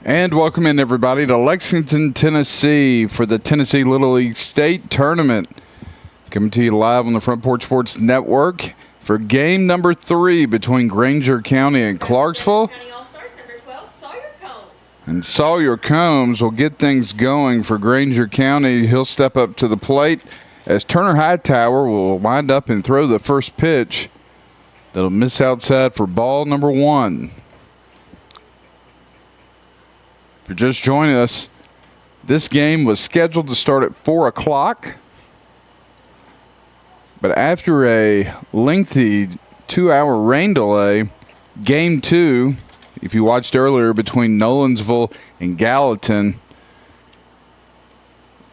And welcome in, everybody, to Lexington, Tennessee for the Tennessee Little League State Tournament. Coming to you live on the Front Porch Sports Network for game number 3 between Grainger County and Clarksville. And Sawyer Combs will get things going for Grainger County. He'll step up to the plate as Turner Hightower will wind up and throw the first pitch. That'll miss outside for ball number 1. If you're just joining us, this game was scheduled to start at 4 o'clock. But after a lengthy 2-hour rain delay, game 2, if you watched earlier, between Nolensville and Gallatin,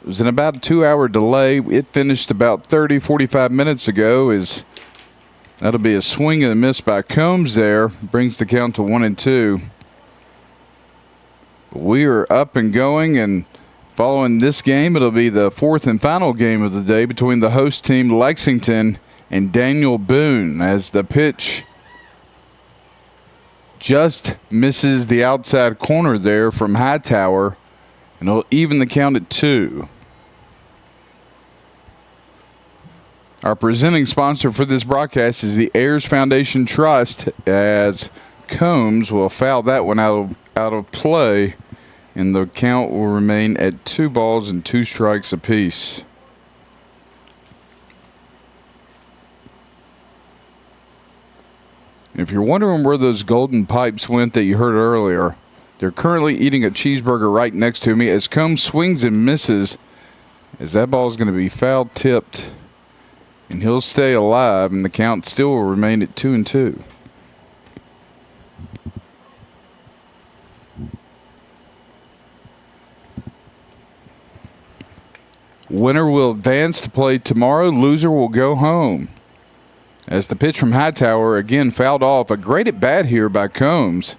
it was in about a 2-hour delay. It finished about 45 minutes ago. That'll be a swing and a miss by Combs there. Brings the count to 1-2. We are up and going, and following this game, it'll be the 4th and final game of the day between the host team Lexington and Daniel Boone, as the pitch just misses the outside corner there from Hightower, and it'll even the count at 2. Our presenting sponsor for this broadcast is the Ayers Foundation Trust, as Combs will foul that one out of play, and the count will remain at 2 balls and 2 strikes apiece. If you're wondering where those golden pipes went that you heard earlier, they're currently eating a cheeseburger right next to me as Combs swings and misses, as that ball is going to be foul tipped, and he'll stay alive, and the count still will remain at 2-2. Winner will advance to play tomorrow. Loser will go home. As the pitch from Hightower again fouled off. A great at bat here by Combs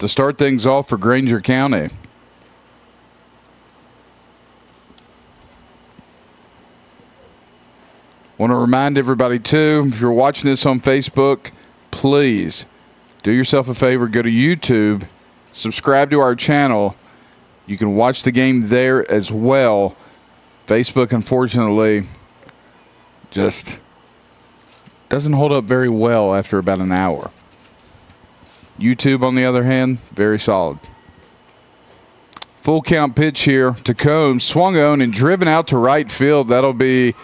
to start things off for Grainger County. Want to remind everybody too, if you're watching this on Facebook, please do yourself a favor, go to YouTube, subscribe to our channel. You can watch the game there as well. Facebook, unfortunately, just doesn't hold up very well after about an hour. YouTube, on the other hand, very solid. Full count pitch here to Combs, swung on and driven out to right field. That'll be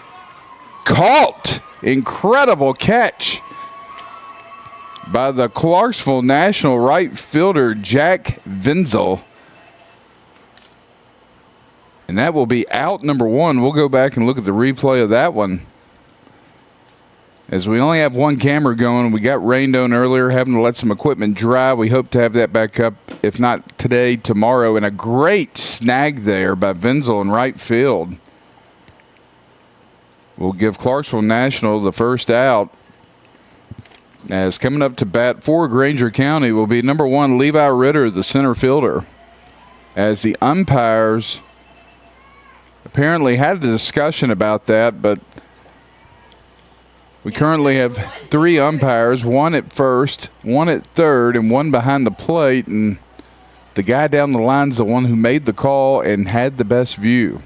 caught. Incredible catch by the Clarksville National right fielder, Jack Venzel. And that will be out number 1. We'll go back and look at the replay of that one, as we only have one camera going. We got rained on earlier, having to let some equipment dry. We hope to have that back up, if not today, tomorrow. And a great snag there by Venzel in right field will give Clarksville National the first out. As coming up to bat for Grainger County will be number 1, Levi Ritter, the center fielder, as the umpires apparently had a discussion about that, but we currently have 3 umpires, 1 at first, 1 at third, and 1 behind the plate, and the guy down the line is the one who made the call and had the best view.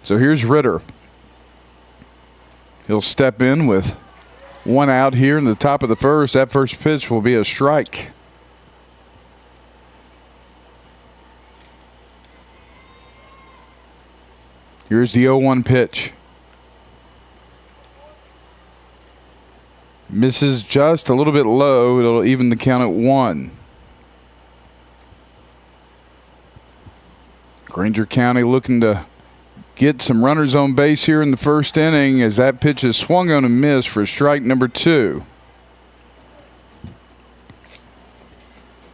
So here's Ritter. He'll step in with 1 out here in the top of the first. That first pitch will be a strike. Here's the 0-1 pitch. Misses just a little bit low. It'll even the count at 1. Grainger County looking to get some runners on base here in the first inning, as that pitch is swung on and missed for strike number 2.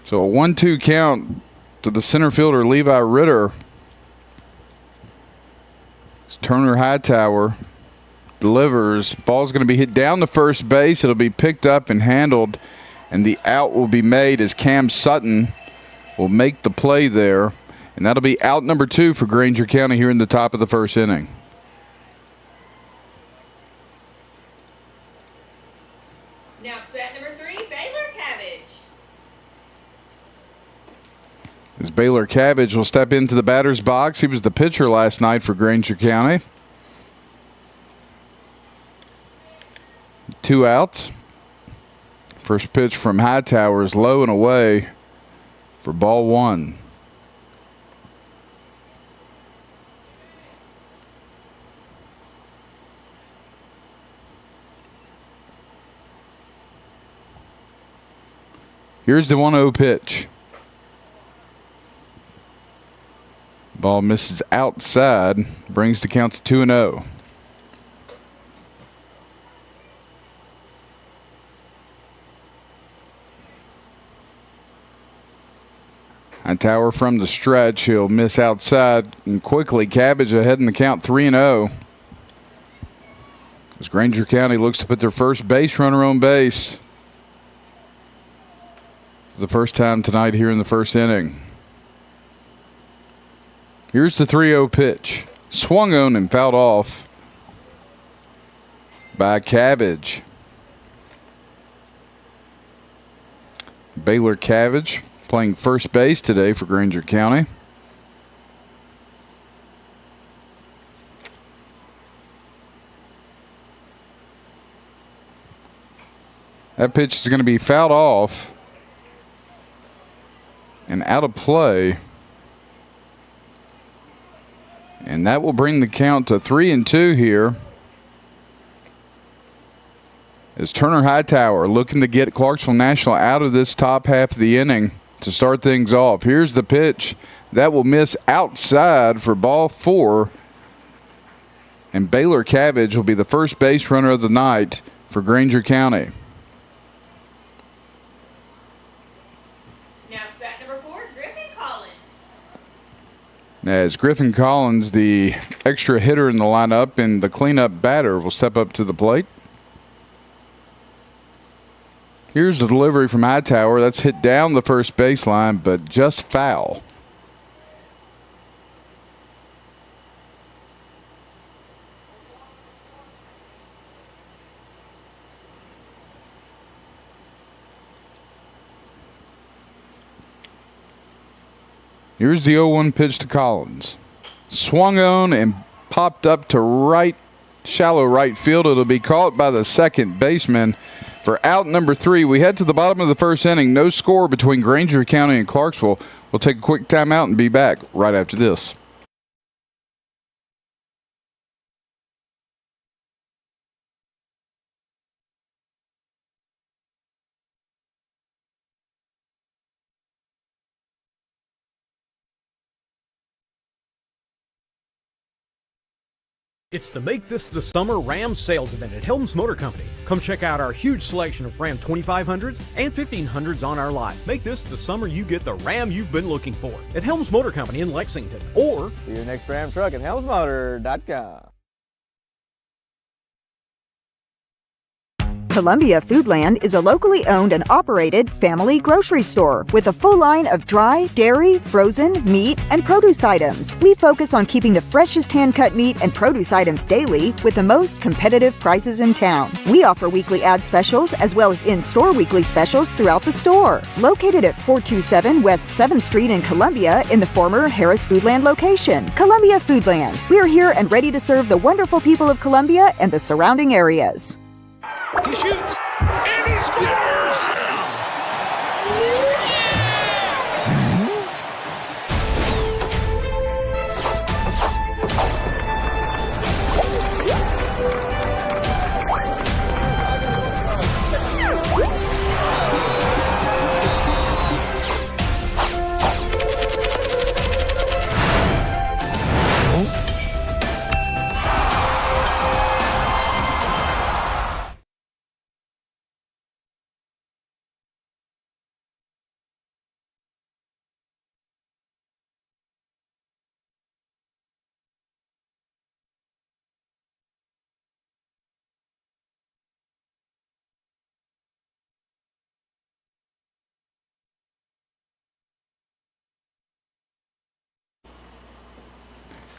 So a 1-2 count to the center fielder, Levi Ritter. Turner Hightower delivers. Ball's going to be hit down to first base. It'll be picked up and handled, and the out will be made as Cam Sutton will make the play there. And that'll be out number 2 for Grainger County here in the top of the first inning. Now to bat number 3, Baylor Cabbage. As Baylor Cabbage will step into the batter's box. He was the pitcher last night for Grainger County. 2 outs. First pitch from Hightower is low and away for ball 1. Here's the 1-0 pitch. Ball misses outside, brings the count to 2-0. Hightower from the stretch. He'll miss outside, and quickly Cabbage ahead in the count 3-0. As Grainger County looks to put their first base runner on base. The first time tonight here in the first inning. Here's the 3-0 pitch. Swung on and fouled off by Cabbage. Baylor Cabbage playing first base today for Grainger County. That pitch is going to be fouled off and out of play. And that will bring the count to 3-2 here. As Turner Hightower looking to get Clarksville National out of this top half of the inning to start things off. Here's the pitch. That will miss outside for ball 4. And Baylor Cabbage will be the first base runner of the night for Grainger County. As Griffin Collins, the extra hitter in the lineup and the cleanup batter, will step up to the plate. Here's the delivery from Hightower. That's hit down the first baseline, but just foul. Here's the 0-1 pitch to Collins. Swung on and popped up to right, shallow right field. It'll be caught by the second baseman for out number 3. We head to the bottom of the first inning. No score between Grainger County and Clarksville. We'll take a quick timeout and be back right after this. It's the Make This the Summer Ram sales event at Helms Motor Company. Come check out our huge selection of Ram 2500s and 1500s on our lot. Make this the summer you get the Ram you've been looking for at Helms Motor Company in Lexington. Or see your next Ram truck at helmsmotor.com. Columbia Foodland is a locally owned and operated family grocery store with a full line of dry, dairy, frozen, meat, and produce items. We focus on keeping the freshest hand-cut meat and produce items daily with the most competitive prices in town. We offer weekly ad specials as well as in-store weekly specials throughout the store. Located at 427 West 7th Street in Columbia in the former Harris Foodland location. Columbia Foodland. We're here and ready to serve the wonderful people of Columbia and the surrounding areas. He shoots, and he scores!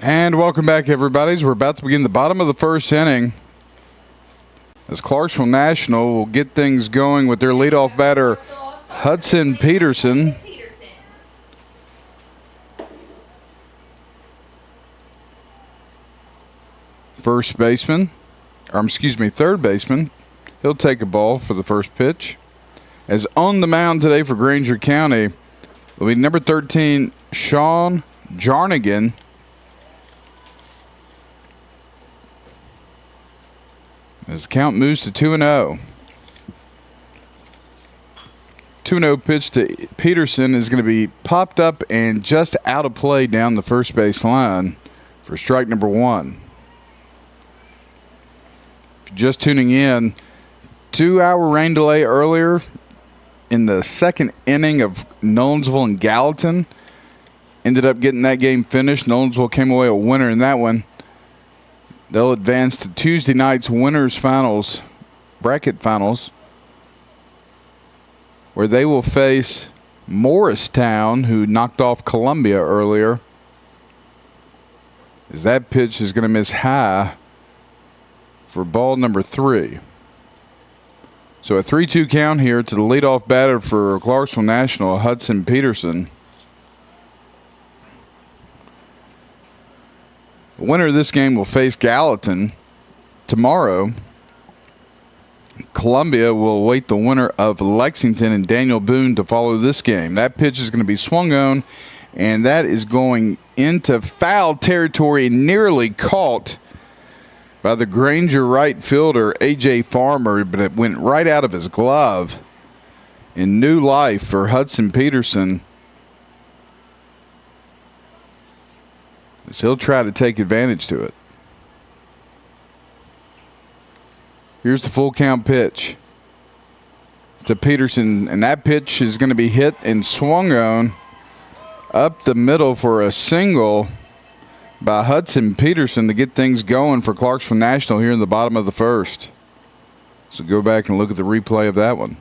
And welcome back, everybody. We're about to begin the bottom of the first inning as Clarksville National will get things going with their leadoff batter, Hudson Peterson. third baseman. He'll take a ball for the first pitch. As on the mound today for Grainger County will be number 13, Sean Jarnigan. As the count moves to 2-0. 2-0 pitch to Peterson is going to be popped up and just out of play down the first base line for strike number 1. Just tuning in, 2-hour rain delay earlier in the second inning of Nolensville and Gallatin. Ended up getting that game finished. Nolensville came away a winner in that one. They'll advance to Tuesday night's winners finals, bracket finals, where they will face Morristown, who knocked off Columbia earlier. As that pitch is going to miss high for ball number 3. So a 3-2 count here to the leadoff batter for Clarksville National, Hudson Peterson. The winner of this game will face Gallatin tomorrow. Columbia will await the winner of Lexington and Daniel Boone to follow this game. That pitch is going to be swung on, and that is going into foul territory, nearly caught by the Grainger right fielder, A.J. Farmer, but it went right out of his glove. In new life for Hudson Peterson, as he'll try to take advantage to it. Here's the full count pitch to Peterson, and that pitch is going to be hit and swung on up the middle for a single by Hudson Peterson to get things going for Clarksville National here in the bottom of the first. So go back and look at the replay of that one.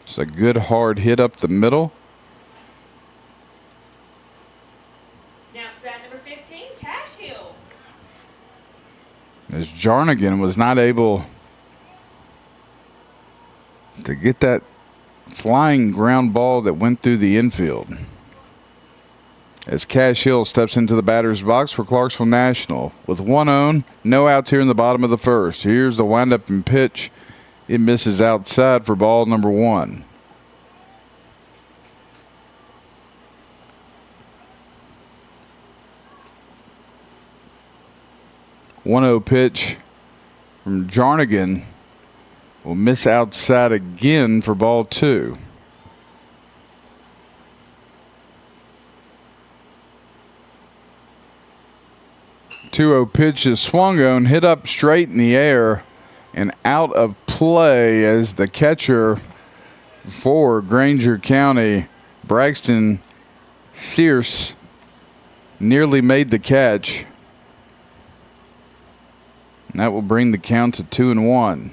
It's a good hard hit up the middle. Now it's bat number 15, Cash Hill. As Jarnigan was not able to get that flying ground ball that went through the infield. As Cash Hill steps into the batter's box for Clarksville National. With 1 on, no outs here in the bottom of the first. Here's the windup and pitch. It misses outside for ball number 1. One-oh pitch from Jarnigan will miss outside again for ball 2. 2-0 pitch is swung on, hit up straight in the air and out of play as the catcher for Grainger County, Braxton Sears, nearly made the catch. And that will bring the count to 2-1.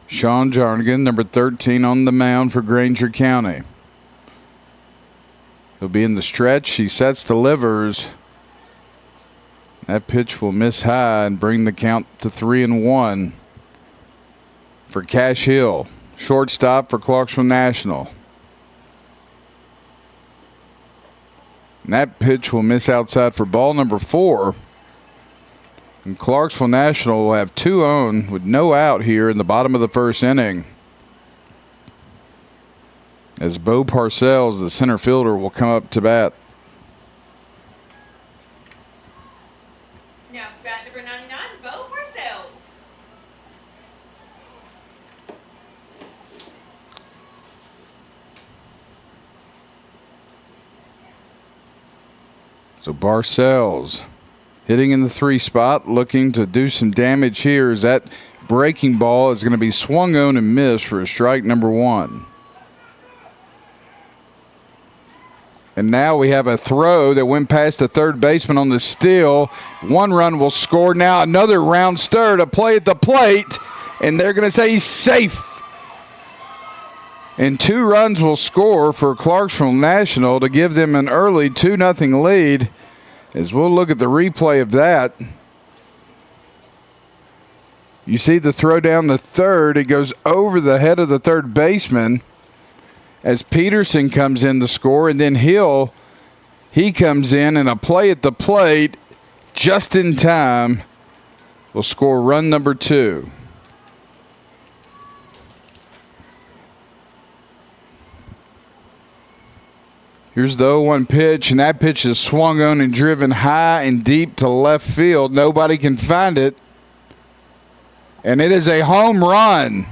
Sean Jarnigan, number 13 on the mound for Grainger County. He'll be in the stretch. He sets, delivers. That pitch will miss high and bring the count to 3-1 for Cash Hill, shortstop for Clarksville National. And that pitch will miss outside for ball number 4. And Clarksville National will have 2 on with no out here in the bottom of the first inning. As Bo Parcells, the center fielder, will come up to bat. Now it's bat number 99, Bo Parcells. So Parcells hitting in the 3 spot, looking to do some damage here as that breaking ball is going to be swung on and missed for a strike number 1. And now we have a throw that went past the third baseman on the steal. 1 run will score. Now another round stir to play at the plate, and they're going to say he's safe. And 2 runs will score for Clarksville National to give them an early 2-0 lead. As we'll look at the replay of that. You see the throw down the third. It goes over the head of the third baseman. as Peterson comes in to score, and then he comes in, and a play at the plate just in time will score run number 2. Here's the 0-1 pitch, and that pitch is swung on and driven high and deep to left field. Nobody can find it. And it is a home run.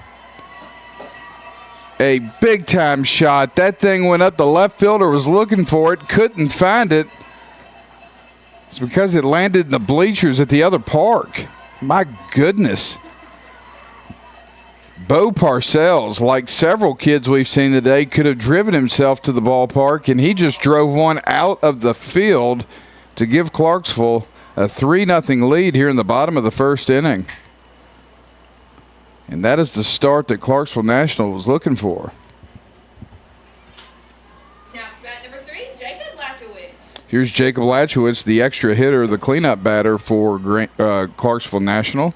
A big-time shot. That thing went up. The left fielder was looking for it, couldn't find it. It's because it landed in the bleachers at the other park. My goodness. Bo Parcells, like several kids we've seen today, could have driven himself to the ballpark, and he just drove one out of the field to give Clarksville a 3-0 lead here in the bottom of the first inning. And that is the start that Clarksville National was looking for. Now it's bat number 3, Jacob Lachowicz. Here's Jacob Lachowicz, the extra hitter, the cleanup batter for Clarksville National.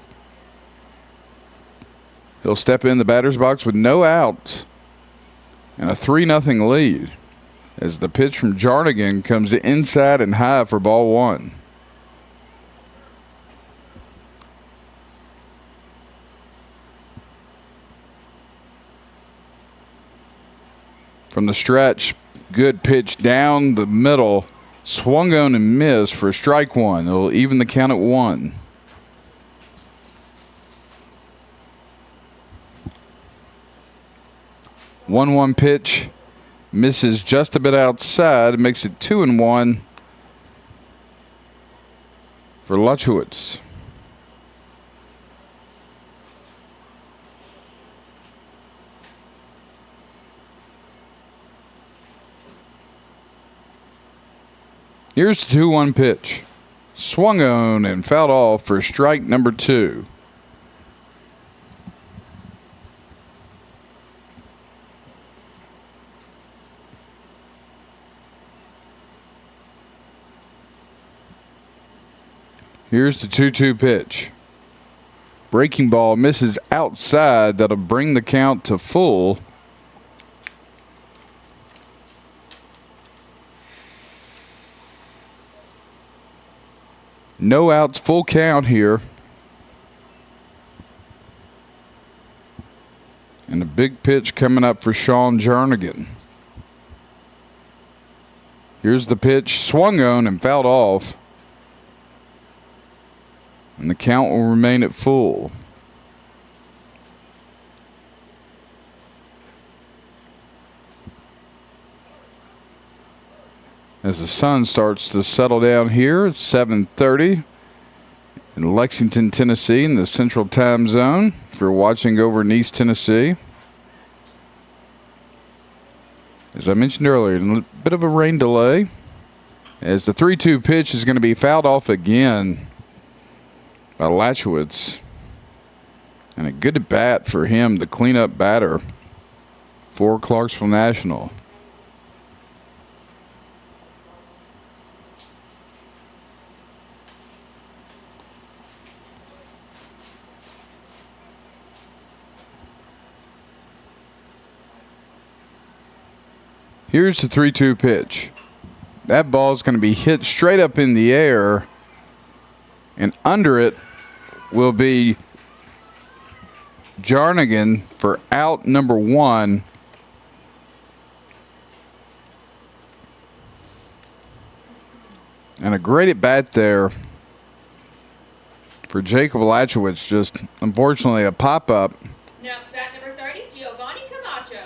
He'll step in the batter's box with no outs and a 3-0 lead as the pitch from Jarnigan comes inside and high for ball 1. From the stretch, good pitch down the middle, swung on and missed for strike 1. It'll even the count at 1. One pitch, misses just a bit outside, makes it 2-1 for Lachowicz. Here's the 2-1 pitch. Swung on and fouled off for strike number 2. Here's the 2-2 pitch. Breaking ball misses outside. That'll bring the count to full. No outs, full count here. And a big pitch coming up for Sean Jernigan. Here's the pitch, swung on and fouled off. And the count will remain at full. As the sun starts to settle down here, it's 7:30 in Lexington, Tennessee, in the Central Time Zone. If you're watching over in East Tennessee, as I mentioned earlier, a bit of a rain delay. As the 3-2 pitch is going to be fouled off again by Lachowicz. And a good at bat for him, the cleanup batter for Clarksville National. Here's the 3-2 pitch. That ball is going to be hit straight up in the air, and under it will be Jarnigan for out number 1. And a great at bat there for Jacob Lachowicz. Just unfortunately a pop up. Now it's bat number 30, Giovanni Camacho.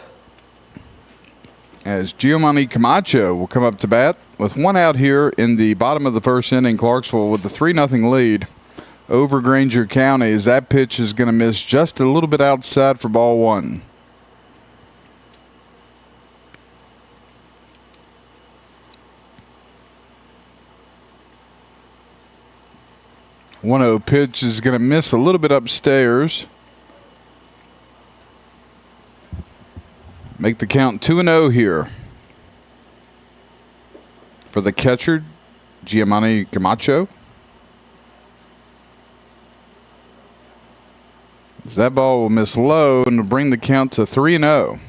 As Giovanni Camacho will come up to bat with one out here in the bottom of the first inning. Clarksville with the 3-0 lead over Grainger County, as that pitch is going to miss just a little bit outside for ball 1. The 1-0 pitch is going to miss a little bit upstairs. Make the count 2-0 here for the catcher, Giovanni Camacho. That ball will miss low and will bring the count to 3-0.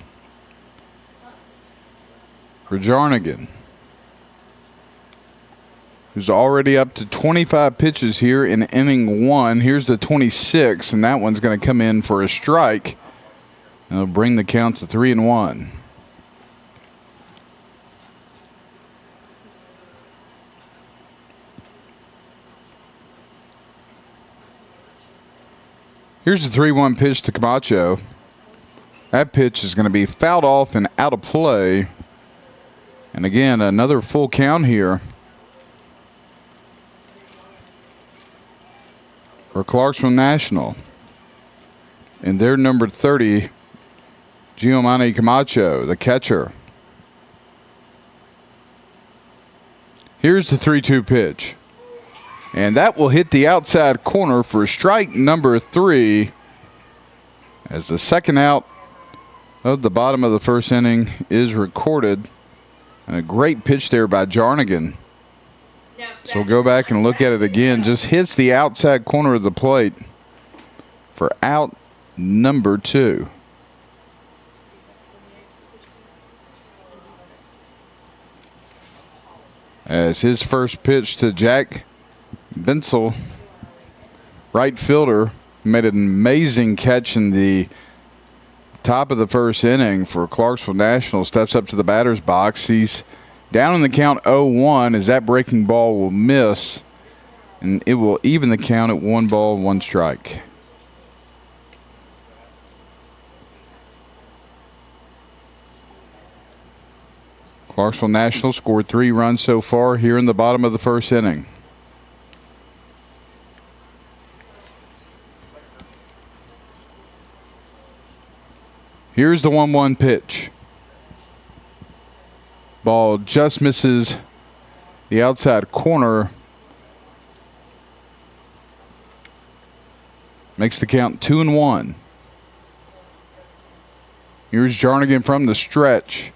for Jarnigan, who's already up to 25 pitches here in inning 1. Here's the 26, and that one's going to come in for a strike. And it'll bring the count to 3-1. Here's the 3-1 pitch to Camacho. That pitch is going to be fouled off and out of play. And again, another full count here for Clarksville National. And their number 30, Giovanni Camacho, the catcher. Here's the 3-2 pitch. And that will hit the outside corner for strike number 3 as the second out of the bottom of the first inning is recorded. And a great pitch there by Jarnigan. So we'll go back and look at it again. Just hits the outside corner of the plate for out number 2. As his first pitch to Jack Bensel, right fielder, made an amazing catch in the top of the first inning for Clarksville National, steps up to the batter's box. He's down in the count 0-1 as that breaking ball will miss, and it will even the count at 1 ball, 1 strike. Clarksville National scored 3 runs so far here in the bottom of the first inning. Here's the 1-1 pitch. Ball just misses the outside corner. Makes the count 2-1. Here's Jarnigan from the stretch.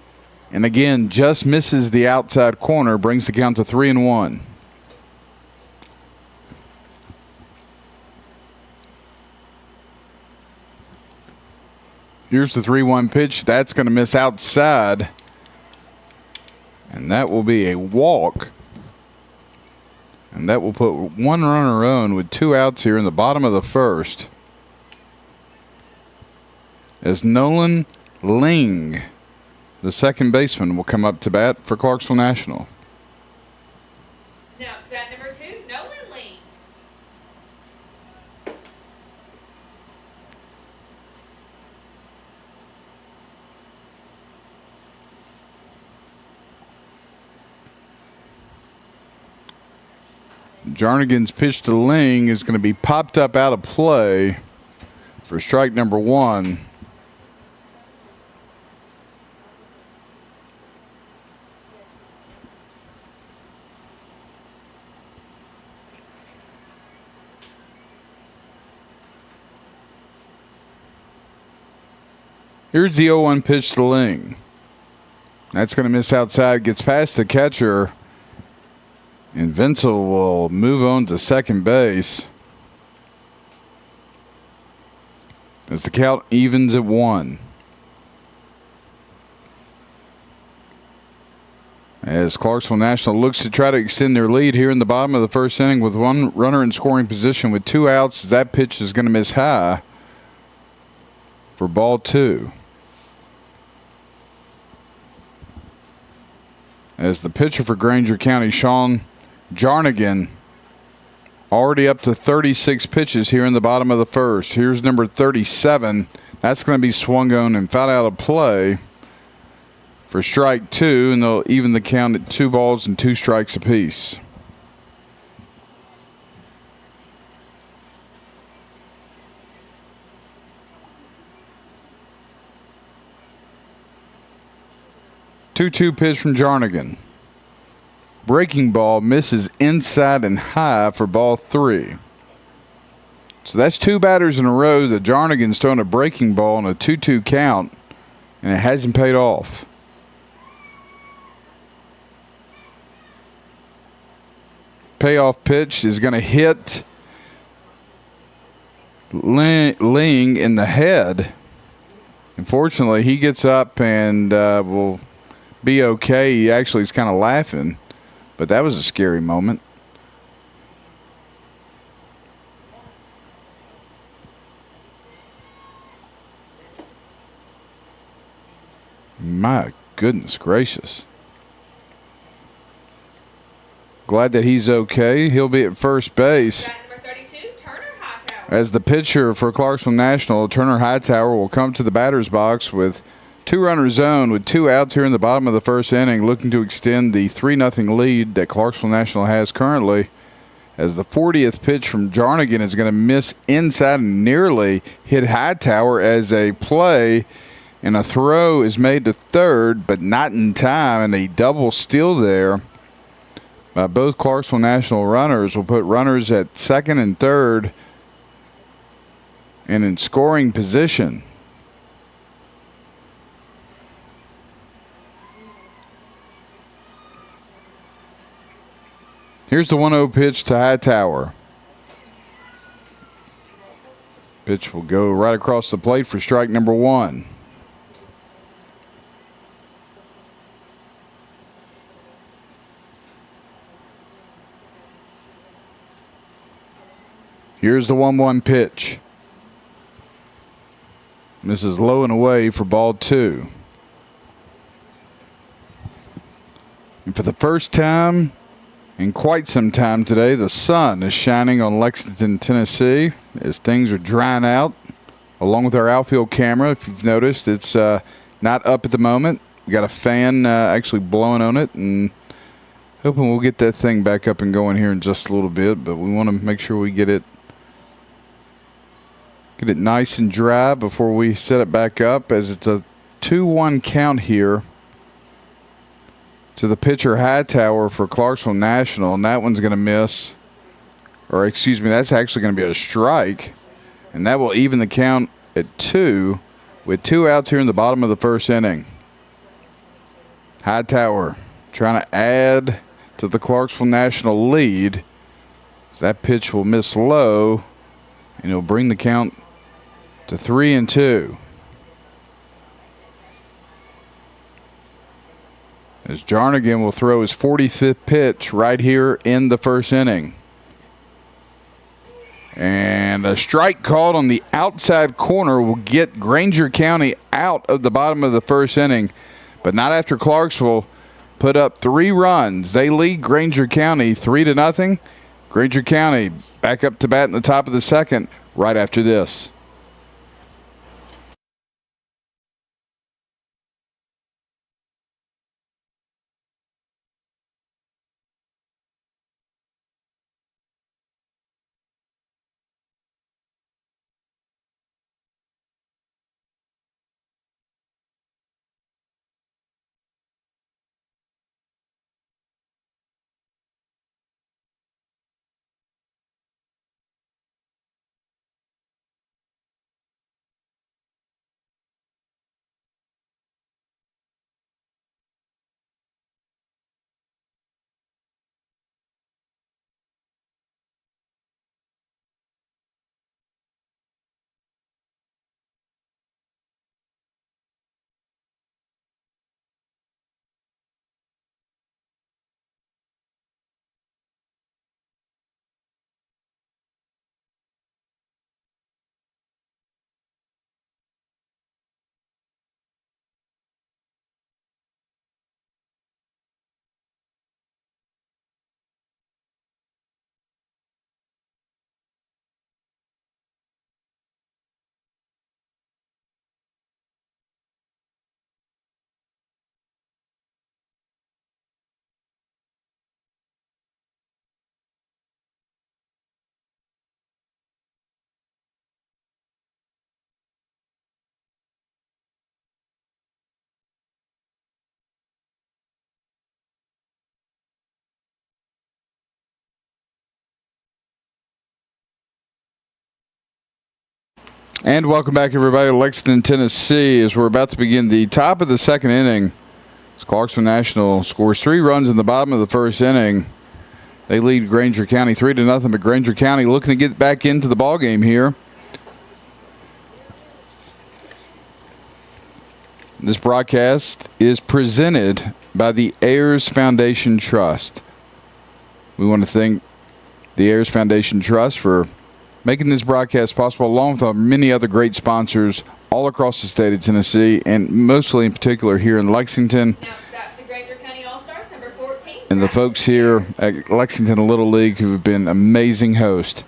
And again, just misses the outside corner. Brings the count to 3-1. Here's the 3-1 pitch. That's going to miss outside. And that will be a walk. And that will put 1 runner on with 2 outs here in the bottom of the first. As Nolan Ling, the second baseman, will come up to bat for Clarksville National. Now to bat number 2, Nolan Lee. Jarnigan's pitch to Ling is going to be popped up out of play for strike number 1. Here's the 0-1 pitch to Ling. That's going to miss outside, gets past the catcher. And Vincel will move on to second base as the count evens at 1. As Clarksville National looks to try to extend their lead here in the bottom of the first inning with 1 runner in scoring position with 2 outs. That pitch is going to miss high for ball 2. As the pitcher for Grainger County, Sean Jarnigan, already up to 36 pitches here in the bottom of the first. Here's number 37. That's going to be swung on and fouled out of play for strike 2, and they'll even the count at 2 balls and 2 strikes apiece. Two-two pitch from Jarnigan. Breaking ball misses inside and high for ball 3. So that's 2 batters in a row that Jarnigan's thrown a breaking ball on a 2-2 count, and it hasn't paid off. Payoff pitch is going to hit Ling in the head. Unfortunately, he gets up and will be okay. He actually is kind of laughing, but that was a scary moment. My goodness gracious. Glad that he's okay. He'll be at first base. Number 32, Turner Hightower. As the pitcher for Clarksville National, Turner Hightower will come to the batter's box with 2 runners on with 2 outs here in the bottom of the first inning, looking to extend the 3-0 lead that Clarksville National has currently. As the 40th pitch from Jarnigan is going to miss inside and nearly hit Hightower as a play, and a throw is made to third, but not in time, and a double steal there by both Clarksville National runners will put runners at second and third and in scoring position. Here's the 1-0 pitch to Hightower. Pitch will go right across the plate for strike number 1. Here's the 1-1 pitch. This is low and away for ball 2. And for the first time in quite some time today, the sun is shining on Lexington, Tennessee, as things are drying out. Along with our outfield camera, if you've noticed, it's not up at the moment. We got a fan actually blowing on it, and hoping we'll get that thing back up and going here in just a little bit. But we want to make sure we get it nice and dry before we set it back up, as it's a 2-1 count here to the pitcher Hightower for Clarksville National, and that one's going to miss, or excuse me, that's actually going to be a strike, and that will even the count at 2 with 2 outs here in the bottom of the first inning. Hightower trying to add to the Clarksville National lead. That pitch will miss low, and it'll bring the count to 3-2. As Jarnigan will throw his 45th pitch right here in the first inning. And a strike called on the outside corner will get Grainger County out of the bottom of the first inning, but not after Clarksville put up 3 runs. They lead Grainger County 3-0. Grainger County back up to bat in the top of the second right after this. And welcome back, everybody, to Lexington, Tennessee, as we're about to begin the top of the second inning. As Clarksville National scores 3 runs in the bottom of the first inning. They lead Grainger County 3-0, but Grainger County looking to get back into the ballgame here. This broadcast is presented by the Ayers Foundation Trust. We want to thank the Ayers Foundation Trust for making this broadcast possible, along with many other great sponsors all across the state of Tennessee, and mostly in particular here in Lexington. Now it's got the Grainger County All-Stars, number 14. And the folks here at Lexington Little League who have been amazing hosts.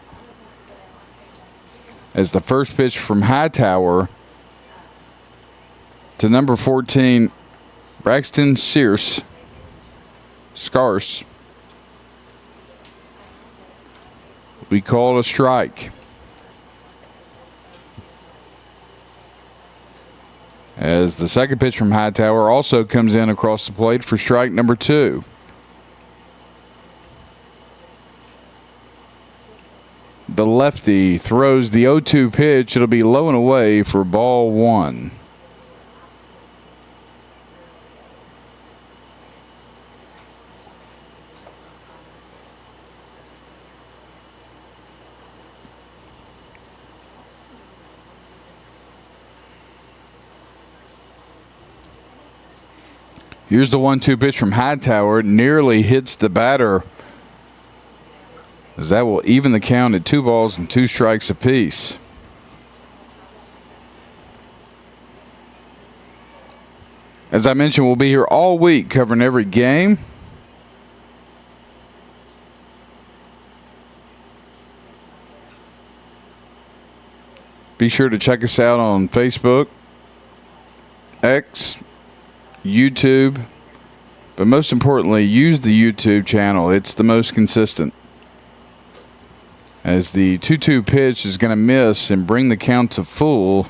As the first pitch from Hightower to number 14, Braxton Scarce. We call it a strike. As the second pitch from Hightower also comes in across the plate for strike number 2. The lefty throws the 0-2 pitch. It'll be low and away for ball 1. Here's the 1-2 pitch from Hightower. It nearly hits the batter, as that will even the count at 2 balls and 2 strikes apiece. As I mentioned, we'll be here all week covering every game. Be sure to check us out on Facebook, X, YouTube, but most importantly, use the YouTube channel. It's the most consistent. As the 2-2 pitch is going to miss and bring the count to full.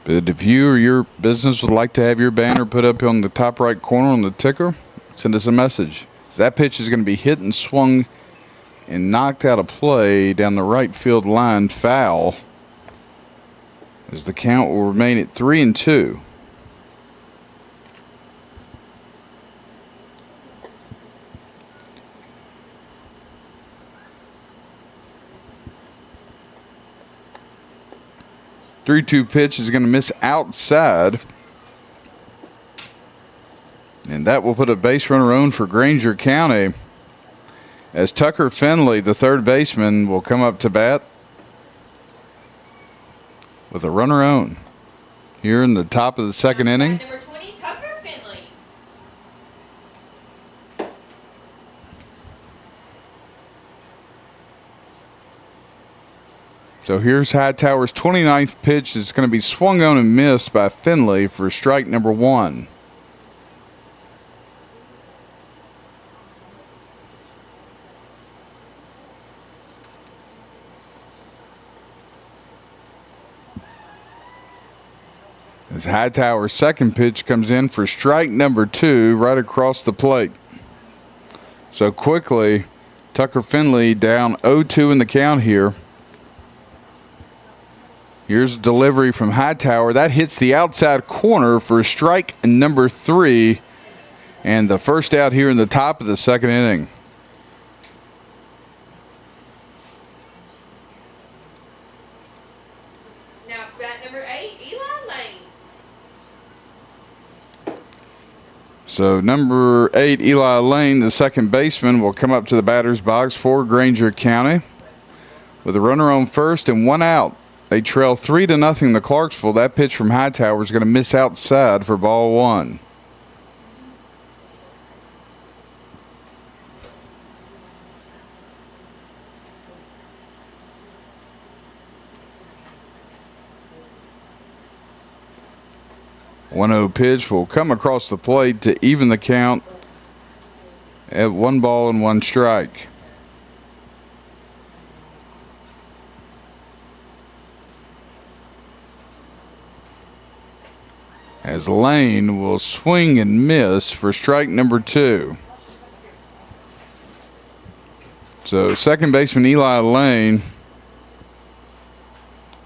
But if you or your business would like to have your banner put up on the top right corner on the ticker, send us a message. That pitch is going to be hit and swung and knocked out of play down the right field line, foul, as the count will remain at 3-2. The 3-2 pitch is going to miss outside, and that will put a base runner on for Grainger County, as Tucker Finley, the third baseman, will come up to bat with a runner on here in the top of the second inning. Number 20, Tucker Finley. So here's Hightower's 29th pitch. It's going to be swung on and missed by Finley for strike number 1. As Hightower's second pitch comes in for strike number 2 right across the plate. So quickly, Tucker Finley down 0-2 in the count here. Here's a delivery from Hightower. That hits the outside corner for strike number 3. And the first out here in the top of the second inning. Now it's bat number 8, Eli Lane. So number 8, Eli Lane, the second baseman, will come up to the batter's box for Grainger County. With a runner on first and 1 out. They trail 3-0 to Clarksville. That pitch from Hightower is going to miss outside for ball 1. The 1-0 pitch will come across the plate to even the count at 1 ball and 1 strike. As Lane will swing and miss for strike number 2. So second baseman Eli Lane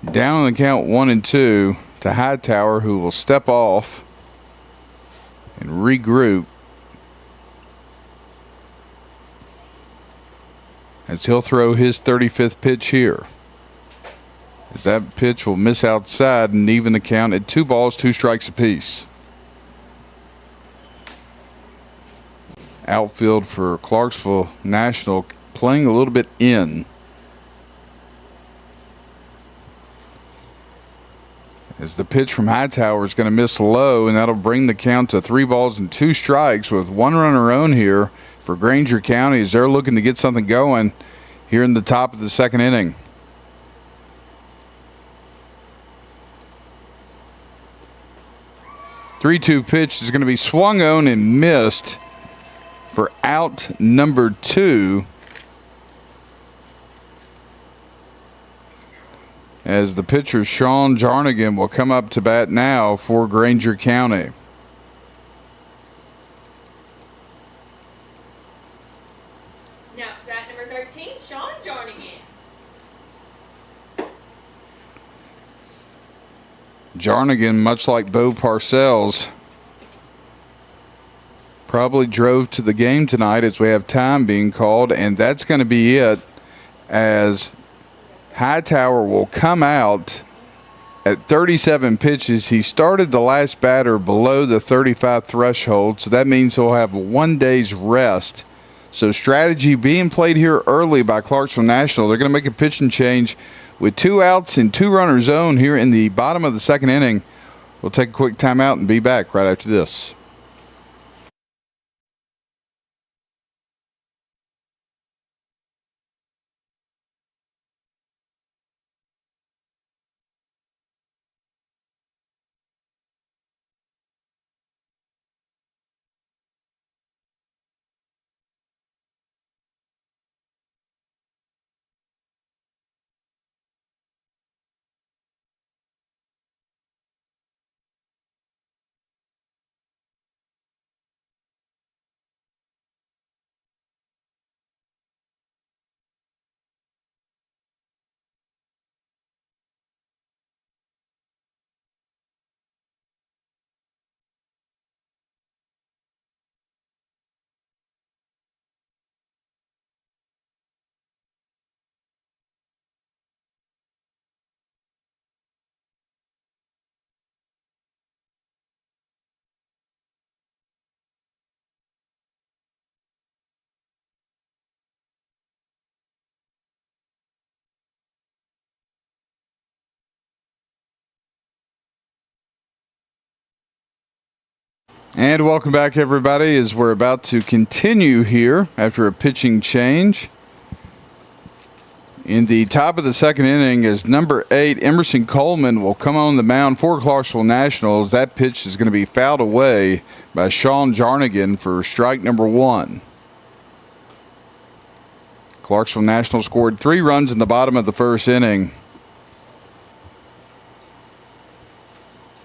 down on the count 1-2 to Hightower, who will step off and regroup as he'll throw his 35th pitch here. as that pitch will miss outside and even the count at 2 balls, 2 strikes apiece. Outfield for Clarksville National playing a little bit in. As the pitch from Hightower is going to miss low, and that'll bring the count to 3 balls and 2 strikes with 1 runner on here for Grainger County as they're looking to get something going here in the top of the 2nd inning. Three-two pitch is going to be swung on and missed for out number 2. As the pitcher Sean Jarnigan will come up to bat now for Grainger County. Now to bat number 13, Sean Jarnigan. Jarnigan, much like Bo Parcells, probably drove to the game tonight as we have time being called, and that's going to be it, as Hightower will come out at 37 pitches. He started the last batter below the 35 threshold, so that means he'll have 1 day's rest. So strategy being played here early by Clarksville National. They're going to make a pitching change with 2 outs and 2 runners on here in the bottom of the 2nd inning. We'll take a quick timeout and be back right after this. And welcome back, everybody, as we're about to continue here after a pitching change. In the top of the 2nd inning, as number 8, Emerson Coleman will come on the mound for Clarksville Nationals. That pitch is going to be fouled away by Sean Jarnigan for strike number 1. Clarksville National scored 3 runs in the bottom of the 1st inning.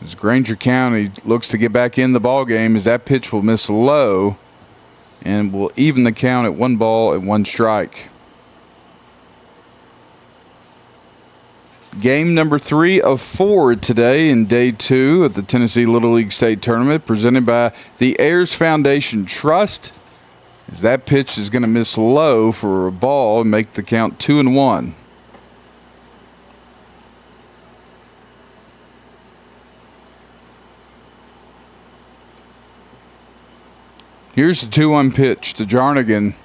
As Grainger County looks to get back in the ball game, as that pitch will miss low and will even the count at 1 ball and 1 strike. Game number 3 of 4 today in day 2 of the Tennessee Little League State Tournament, presented by the Ayers Foundation Trust. As that pitch is going to miss low for a ball and make the count 2-1. Here's the 2-1 pitch to Jarnigan,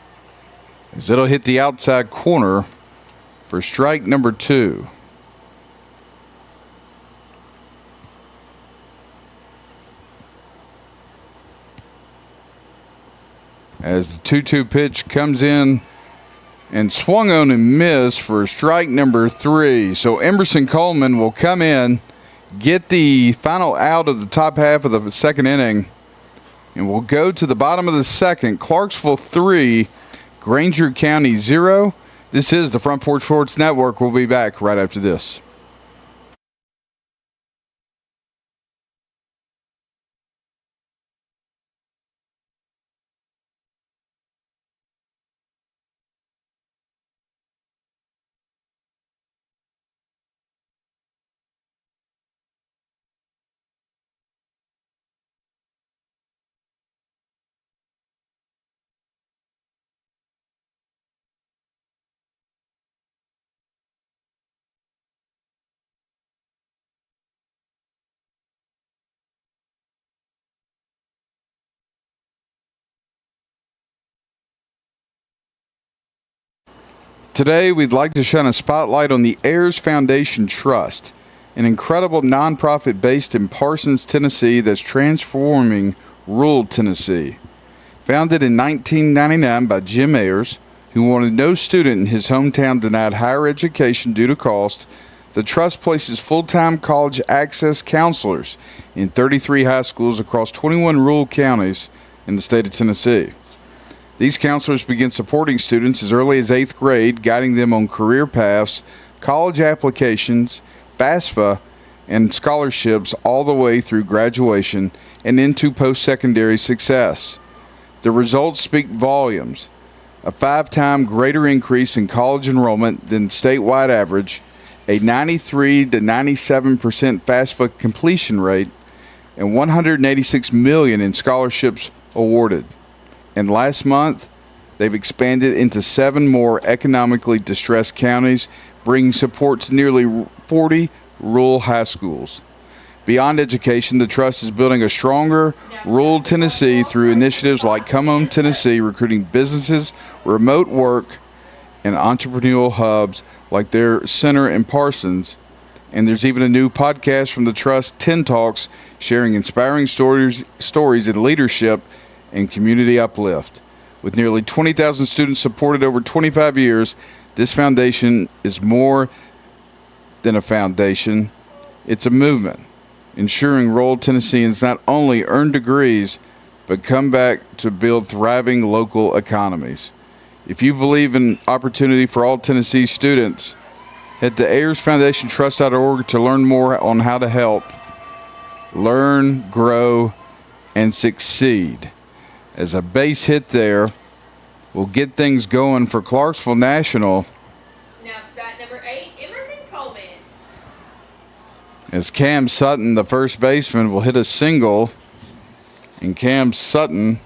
as it'll hit the outside corner for strike number 2. As the 2-2 pitch comes in and swung on and missed for strike number 3. So Emerson Coleman will come in, get the final out of the top half of the 2nd inning, and we'll go to the bottom of the 2nd. Clarksville 3, Grainger County 0. This is the Front Porch Sports Network. We'll be back right after this. Today, we'd like to shine a spotlight on the Heirs Foundation Trust, an incredible nonprofit based in Parsons, Tennessee that's transforming rural Tennessee. Founded in 1999 by Jim Ayers, who wanted no student in his hometown denied higher education due to cost, the trust places full-time college access counselors in 33 high schools across 21 rural counties in the state of Tennessee. These counselors begin supporting students as early as 8th grade, guiding them on career paths, college applications, FAFSA, and scholarships all the way through graduation and into post-secondary success. The results speak volumes. A 5-time greater increase in college enrollment than statewide average, a 93 to 97% FAFSA completion rate, and $186 million in scholarships awarded. And last month, they've expanded into 7 more economically distressed counties, bringing support to nearly 40 rural high schools. Beyond education, the Trust is building a stronger rural Tennessee through initiatives like Come Home Tennessee, recruiting businesses, remote work, and entrepreneurial hubs like their center in Parsons. And there's even a new podcast from the Trust, 10 Talks, sharing inspiring stories of leadership and community uplift. With nearly 20,000 students supported over 25 years, this foundation is more than a foundation. It's a movement, ensuring rural Tennesseans not only earn degrees, but come back to build thriving local economies. If you believe in opportunity for all Tennessee students, head to AyersFoundationTrust.org to learn more on how to help, learn, grow, and succeed. As a base hit there, we'll get things going for Clarksville National. Now to bat number 8, Emerson Coleman. As Cam Sutton, the first baseman, will hit a single, and Emerson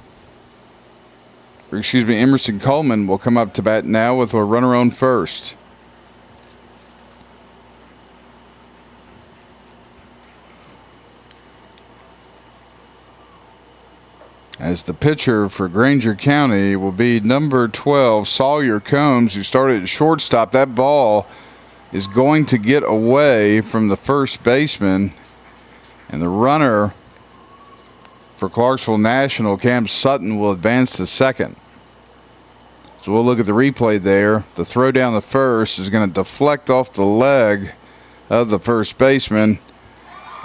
Coleman will come up to bat now with a runner on first. As the pitcher for Grainger County will be number 12, Sawyer Combs, who started at shortstop. That ball is going to get away from the first baseman, and the runner for Clarksville National, Cam Sutton, will advance to second. So we'll look at the replay there. The throw down the first is going to deflect off the leg of the first baseman,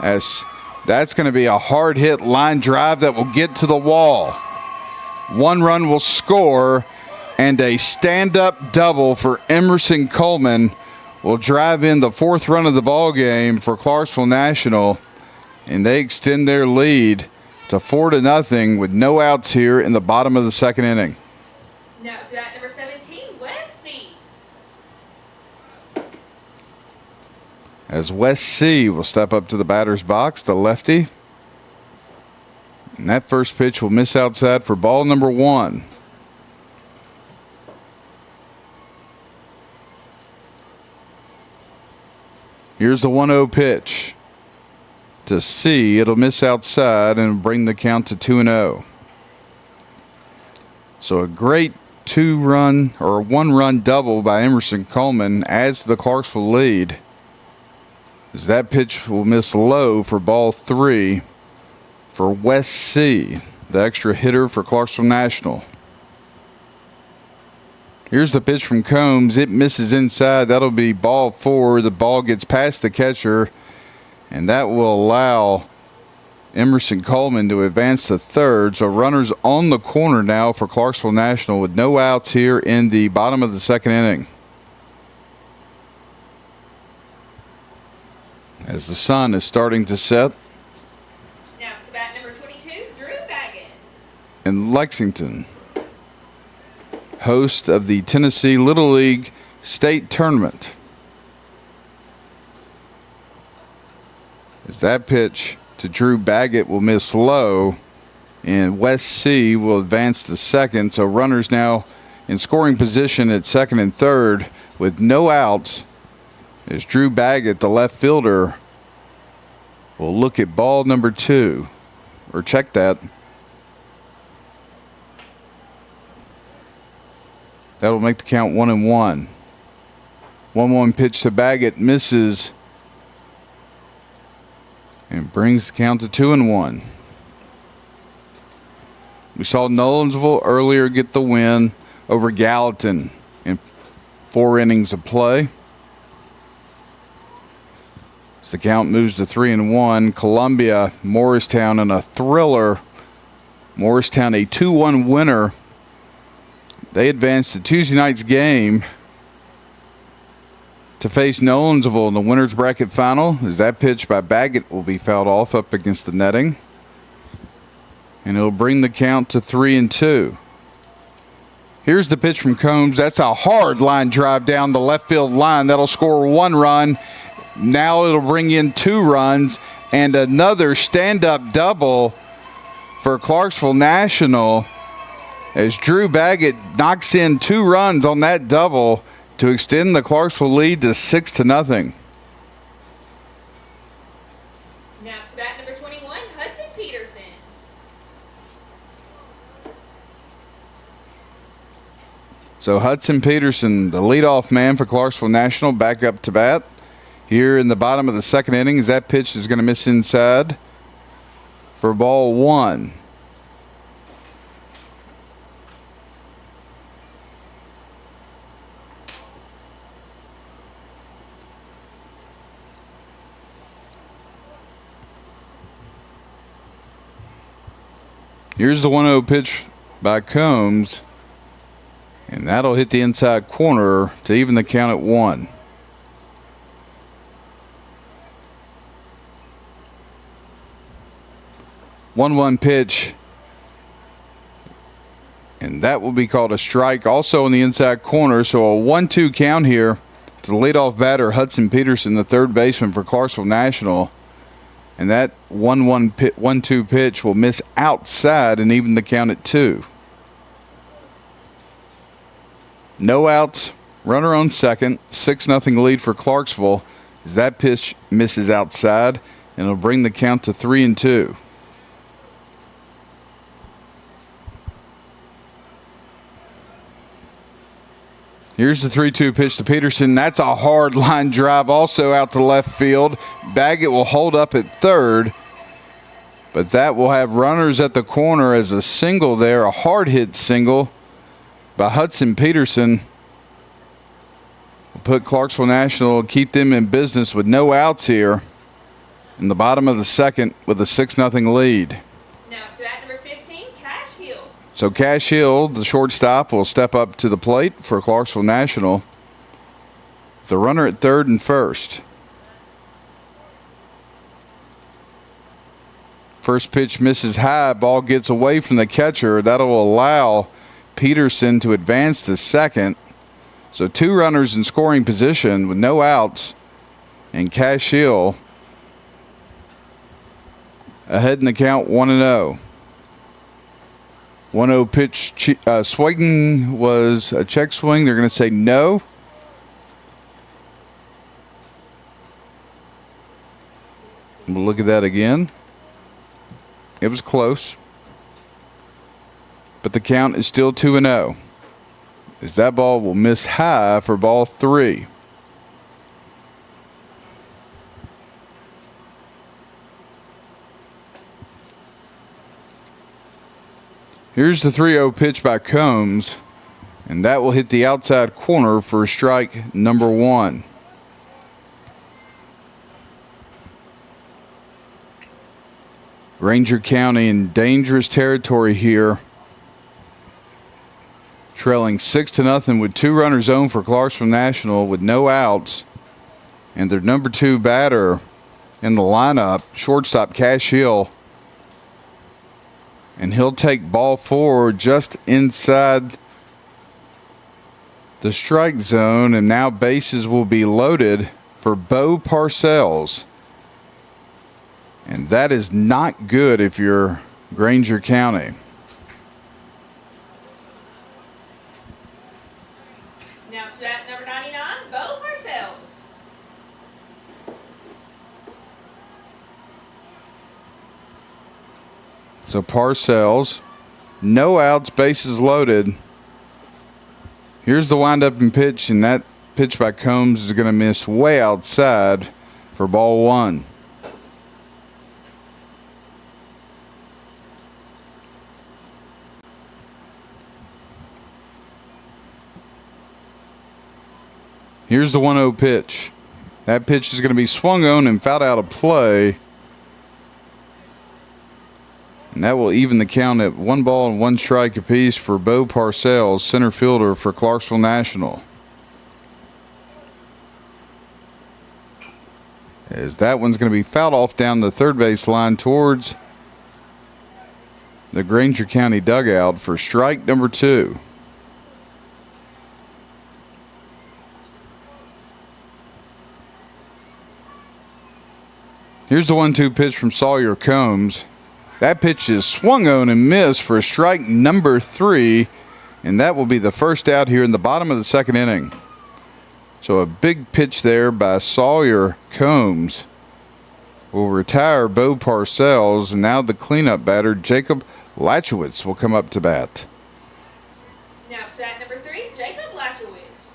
as that's going to be a hard hit line drive that will get to the wall. 1 run will score, and a stand-up double for Emerson Coleman will drive in the 4th run of the ball game for Clarksville National, and they extend their lead to 4-0 with no outs here in the bottom of the 2nd inning. Now to bat number 17, Wes C. As Wes C. will step up to the batter's box, the lefty. And that first pitch will miss outside for ball number 1. Here's the 1-0 pitch to C. It'll miss outside and bring the count to 2-0. So a great 1-run double by Emerson Coleman adds to the Clarksville lead, as that pitch will miss low for ball 3 for Wes C., the extra hitter for Clarksville National. Here's the pitch from Combs. It misses inside. That'll be ball 4. The ball gets past the catcher, and that will allow Emerson Coleman to advance to third. So runners on the corner now for Clarksville National with no outs here in the bottom of the 2nd inning. As the sun is starting to set. Now to bat number 22, Drew Baggett. In Lexington, host of the Tennessee Little League State Tournament. As that pitch to Drew Baggett will miss low, and Wes C. will advance to second. So runners now in scoring position at second and third with no outs, as Drew Baggett, the left fielder, will look at ball number 2, or check that. That'll make the count 1-1. 1-1 pitch to Baggett, misses, and brings the count to 2-1. We saw Nolensville earlier get the win over Gallatin in 4 innings of play. As the count moves to 3-1, Columbia, Morristown in a thriller. Morristown a 2-1 winner. They advanced to Tuesday night's game to face Nolensville in the winner's bracket final, as that pitch by Baggett will be fouled off up against the netting. And it'll bring the count to 3-2. Here's the pitch from Combs. That's a hard line drive down the left field line. That'll score 1 run. Now it'll bring in 2 runs and another stand-up double for Clarksville National, as Drew Baggett knocks in 2 runs on that double to extend the Clarksville lead to 6-0. Now to bat number 21, Hudson Peterson. So Hudson Peterson, the leadoff man for Clarksville National, back up to bat here in the bottom of the 2nd inning, as that pitch is going to miss inside for ball 1. Here's the 1-0 pitch by Combs, and that'll hit the inside corner to even the count at 1. One pitch, and that will be called a strike, also in the inside corner. So a 1-2 count here to the leadoff batter, Hudson Peterson, the third baseman for Clarksville National. And that 1-2 pitch will miss outside and even the count at 2. No outs, runner on second, 6-0 lead for Clarksville, as that pitch misses outside, and it'll bring the count to 3-2. Here's the 3-2 pitch to Peterson. That's a hard line drive also out to left field. Baggett will hold up at third, but that will have runners at the corner as a single there, a hard hit single by Hudson Peterson. Will put Clarksville National, keep them in business with no outs here in the bottom of the 2nd with a 6-0 lead. Now to bat number 15, Cash Hill. So Cash Hill, the shortstop, will step up to the plate for Clarksville National. The runner at third and first. First pitch misses high. Ball gets away from the catcher. That'll allow Peterson to advance to second. So 2 runners in scoring position with no outs. And Cash Hill ahead in the count 1-0. 1-0 pitch. Swinging was a check swing. They're going to say no. We'll look at that again. It was close, but the count is still 2-0. As that ball will miss high for ball 3. Here's the 3-0 pitch by Combs, and that will hit the outside corner for strike number 1. Grainger County in dangerous territory here, trailing 6-0 with 2 runners on for Clarksville National with no outs, and their number 2 batter in the lineup, shortstop Cash Hill, and he'll take ball 4 just inside the strike zone, and now bases will be loaded for Bo Parcells. And that is not good if you're Grainger County. Now to bat number 99, Bo Parcells. So Parcells, no outs, bases loaded. Here's the windup and pitch, and that pitch by Combs is going to miss way outside for ball 1. Here's the 1-0 pitch. That pitch is going to be swung on and fouled out of play. And that will even the count at 1 ball and 1 strike apiece for Bo Parcells, center fielder for Clarksville National. As that one's going to be fouled off down the third base line towards the Grainger County dugout for strike number 2. Here's the 1-2 pitch from Sawyer Combs. That pitch is swung on and missed for strike number 3, and that will be the first out here in the bottom of the second inning. So a big pitch there by Sawyer Combs will retire Bo Parcells, and now the cleanup batter, Jacob Lachowitz, will come up to bat. Now it's at number 3, Jacob Lachowicz.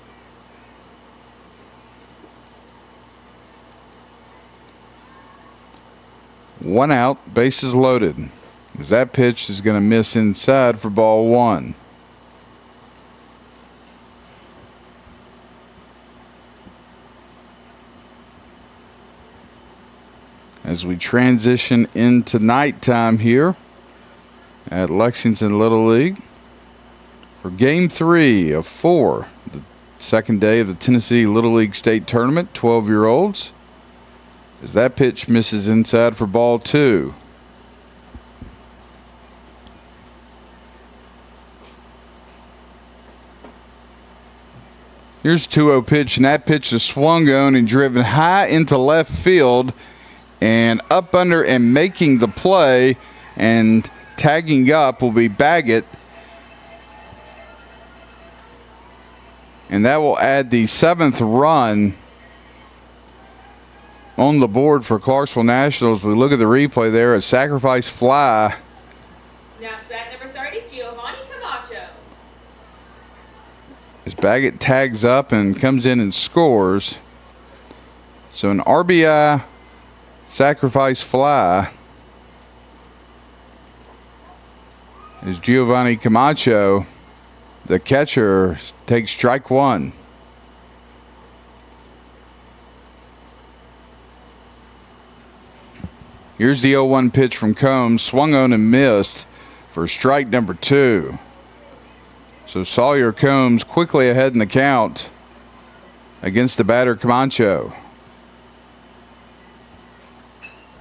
One out, bases loaded. As that pitch is going to miss inside for ball 1. As we transition into nighttime here at Lexington Little League for Game 3 of 4, the second day of the Tennessee Little League State Tournament, 12-year-olds. As that pitch misses inside for ball 2. Here's a 2-0 pitch, and that pitch is swung on and driven high into left field and up under, and making the play and tagging up will be Baggett. And that will add the 7th run on the board for Clarksville Nationals. We look at the replay there, a sacrifice fly. Now it's at number 30, Giovanni Camacho. As Baggett tags up and comes in and scores. So an RBI sacrifice fly as Giovanni Camacho, the catcher, takes strike 1. Here's the 0-1 pitch from Combs, swung on and missed for strike number 2. So Sawyer Combs quickly ahead in the count against the batter Camacho.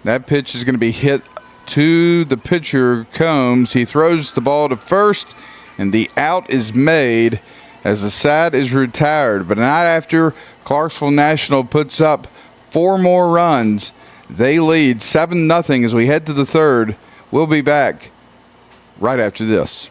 That pitch is going to be hit to the pitcher Combs. He throws the ball to first, and the out is made as the side is retired. But not after Clarksville National puts up 4 more runs. They lead 7-0 as we head to the third. We'll be back right after this.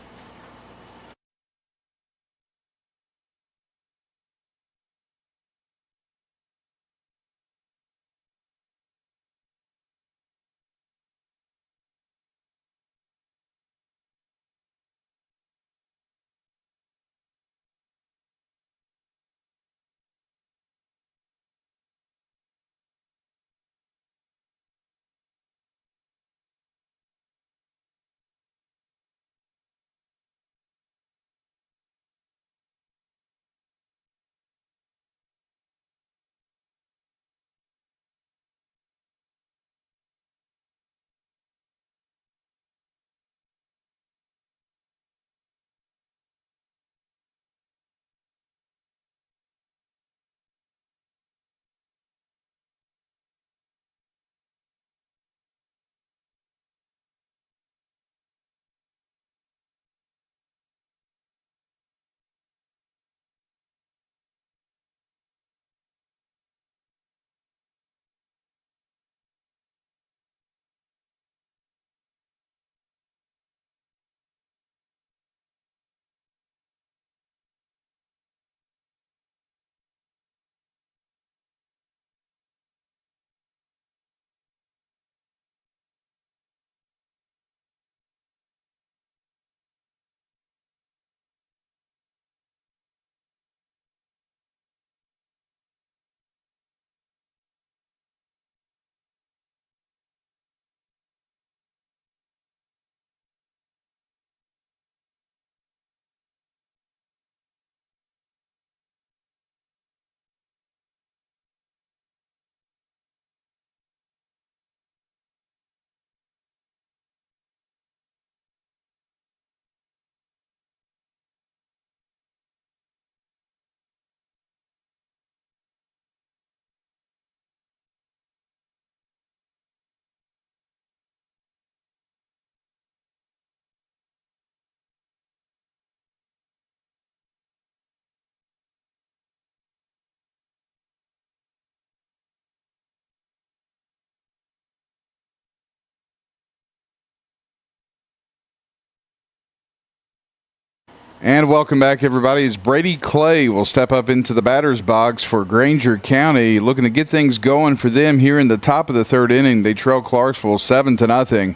And welcome back, everybody. As Brady Clay will step up into the batter's box for Grainger County, looking to get things going for them here in the top of the third inning. They trail Clarksville 7-0.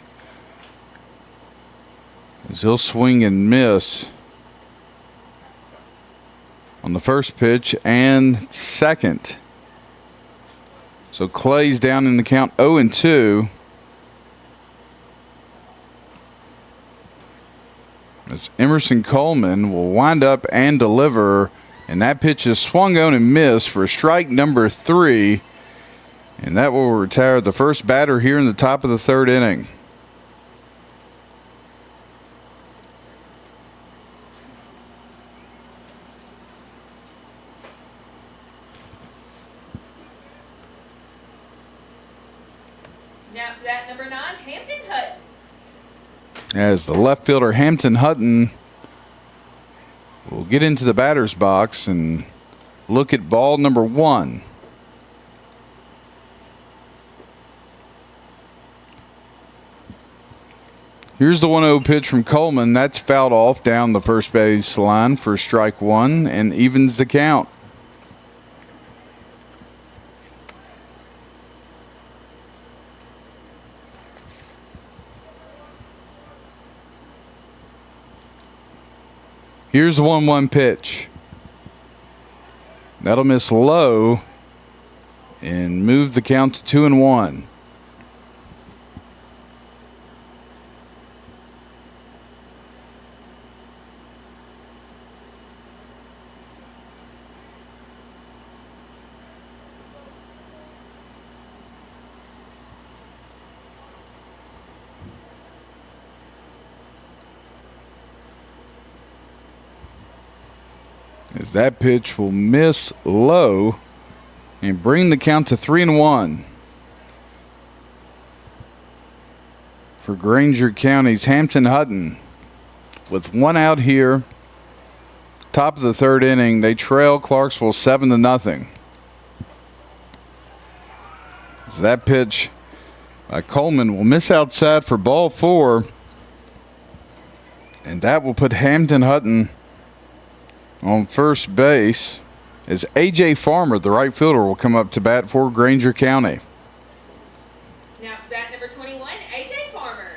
As he'll swing and miss on the first pitch and second. So Clay's down in the count 0-2. As Emerson Coleman will wind up and deliver, and that pitch is swung on and missed for strike number 3, and that will retire the first batter here in the top of the third inning. Now to that number 9, Hampton Hutton. As the left fielder Hampton Hutton will get into the batter's box and look at ball number 1. Here's the 1-0 pitch from Coleman. That's fouled off down the first base line for strike 1 and evens the count. Here's the 1-1 pitch. That'll miss low and move the count to 2-1. As that pitch will miss low and bring the count to 3-1. For Grainger County's Hampton Hutton. With 1 out here, top of the third inning, they trail Clarksville 7-0. As that pitch by Coleman will miss outside for ball 4. And that will put Hampton Hutton on first base, as A.J. Farmer, the right fielder, will come up to bat for Grainger County. Now to that number 21, A.J. Farmer.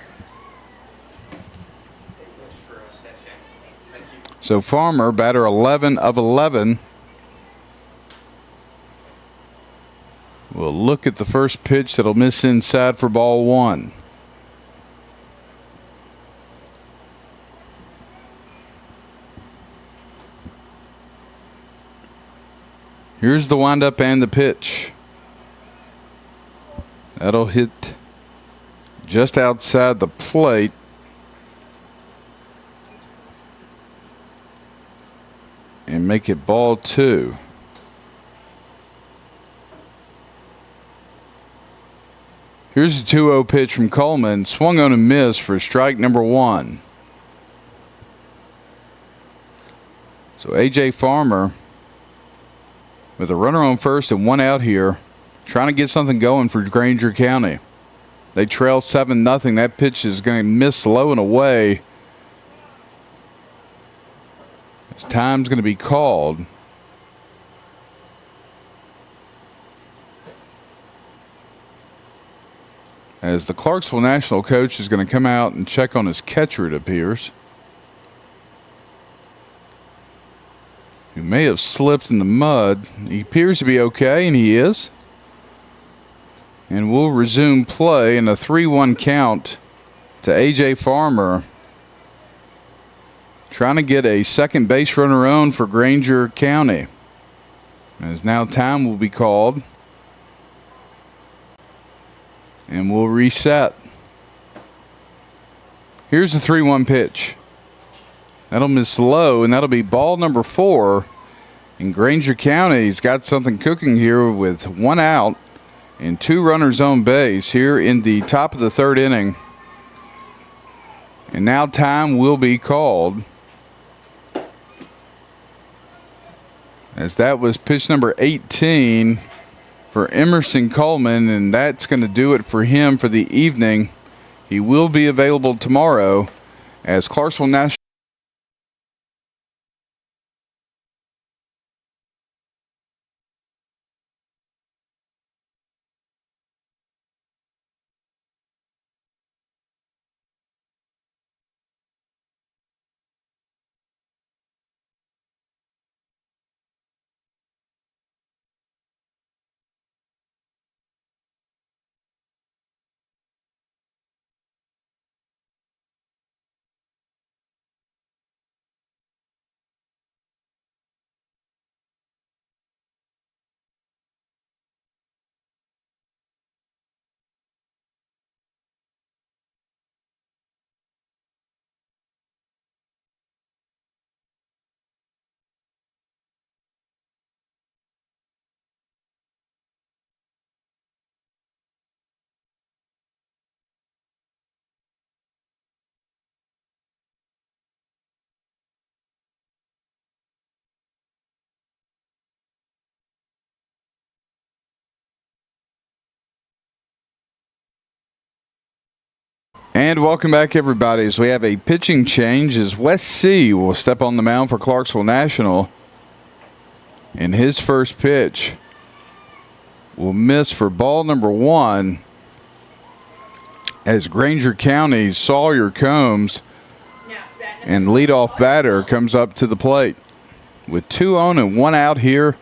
So Farmer, batter 11 of 11, will look at the first pitch that'll miss inside for ball 1. Here's the windup and the pitch. That'll hit just outside the plate. And make it ball 2. Here's the 2-0 pitch from Coleman. Swung on and missed for strike number 1. So A.J. Farmer, with a runner on first and 1 out here, trying to get something going for Grainger County. They trail 7-0. That pitch is going to miss low and away. As time's going to be called. As the Clarksville National coach is going to come out and check on his catcher, it appears, who may have slipped in the mud. He appears to be okay, and he is. And we'll resume play in a 3-1 count to A.J. Farmer, trying to get a second base runner on for Grainger County. As now time will be called, and we'll reset. Here's the 3-1 pitch. That'll miss low, and that'll be ball number 4. And Grainger County's got something cooking here with 1 out and 2 runners on base here in the top of the third inning. And now time will be called, as that was pitch number 18 for Emerson Coleman, and that's going to do it for him for the evening. He will be available tomorrow as Clarksville National And welcome back, everybody, as we have a pitching change as Wes C. will step on the mound for Clarksville National. And his first pitch will miss for ball number 1 as Grainger County's Sawyer Combs and leadoff batter comes up to the plate. With 2 on and 1 out here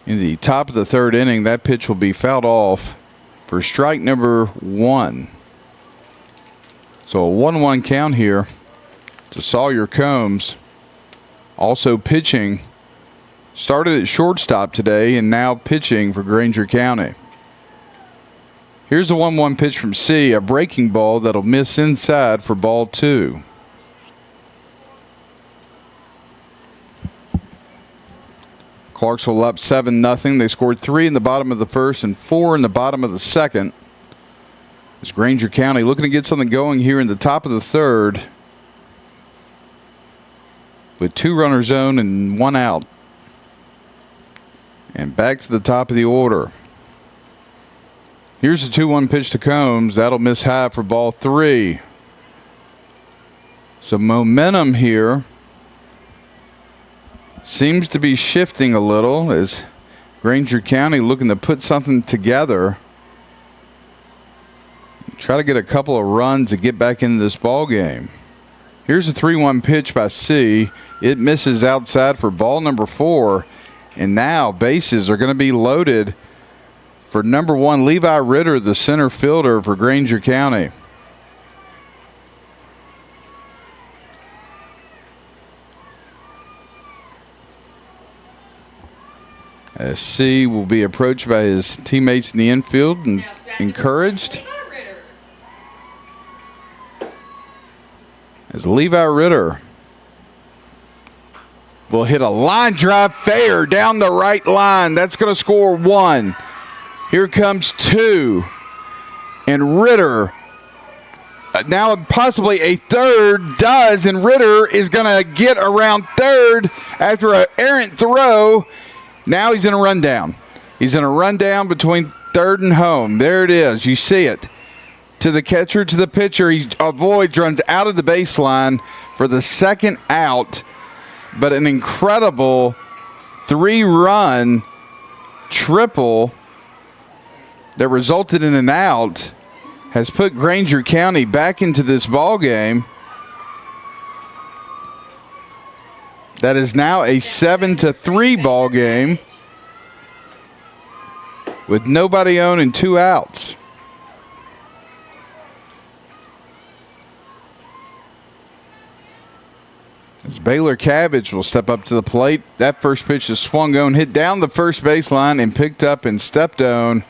in the top of the 3rd inning, that pitch will be fouled off for strike number 1. So a 1-1 count here to Sawyer Combs. Also pitching, started at shortstop today and now pitching for Grainger County. Here's the 1-1 pitch from C, a breaking ball that'll miss inside for ball 2. Clarksville up 7-0. They scored 3 in the bottom of the 1st and 4 in the bottom of the 2nd. As Grainger County looking to get something going here in the top of the 3rd with 2 runners on and 1 out. And back to the top of the order. Here's the 2-1 pitch to Combs. That'll miss high for ball 3. So momentum here seems to be shifting a little as Grainger County looking to put something together. Try to get a couple of runs to get back into this ball game. Here's a 3-1 pitch by C. It misses outside for ball number 4. And now bases are going to be loaded for number 1, Levi Ritter, the center fielder for Grainger County. As C will be approached by his teammates in the infield and encouraged. As Levi Ritter will hit a line drive fair down the right line. That's going to score 1. Here comes 2. And Ritter, now possibly a 3rd, does. And Ritter is going to get around 3rd after an errant throw. Now he's in a rundown. He's in a rundown between 3rd and home. There it is. You see it. To the catcher, to the pitcher. He avoids, runs out of the baseline for the 2nd out. But an incredible 3-run triple that resulted in an out has put Grainger County back into this ball game. That is now a 7-3 ball game with nobody on and 2 outs. As Baylor Cabbage will step up to the plate. That first pitch is swung on, hit down the first baseline, and picked up and stepped on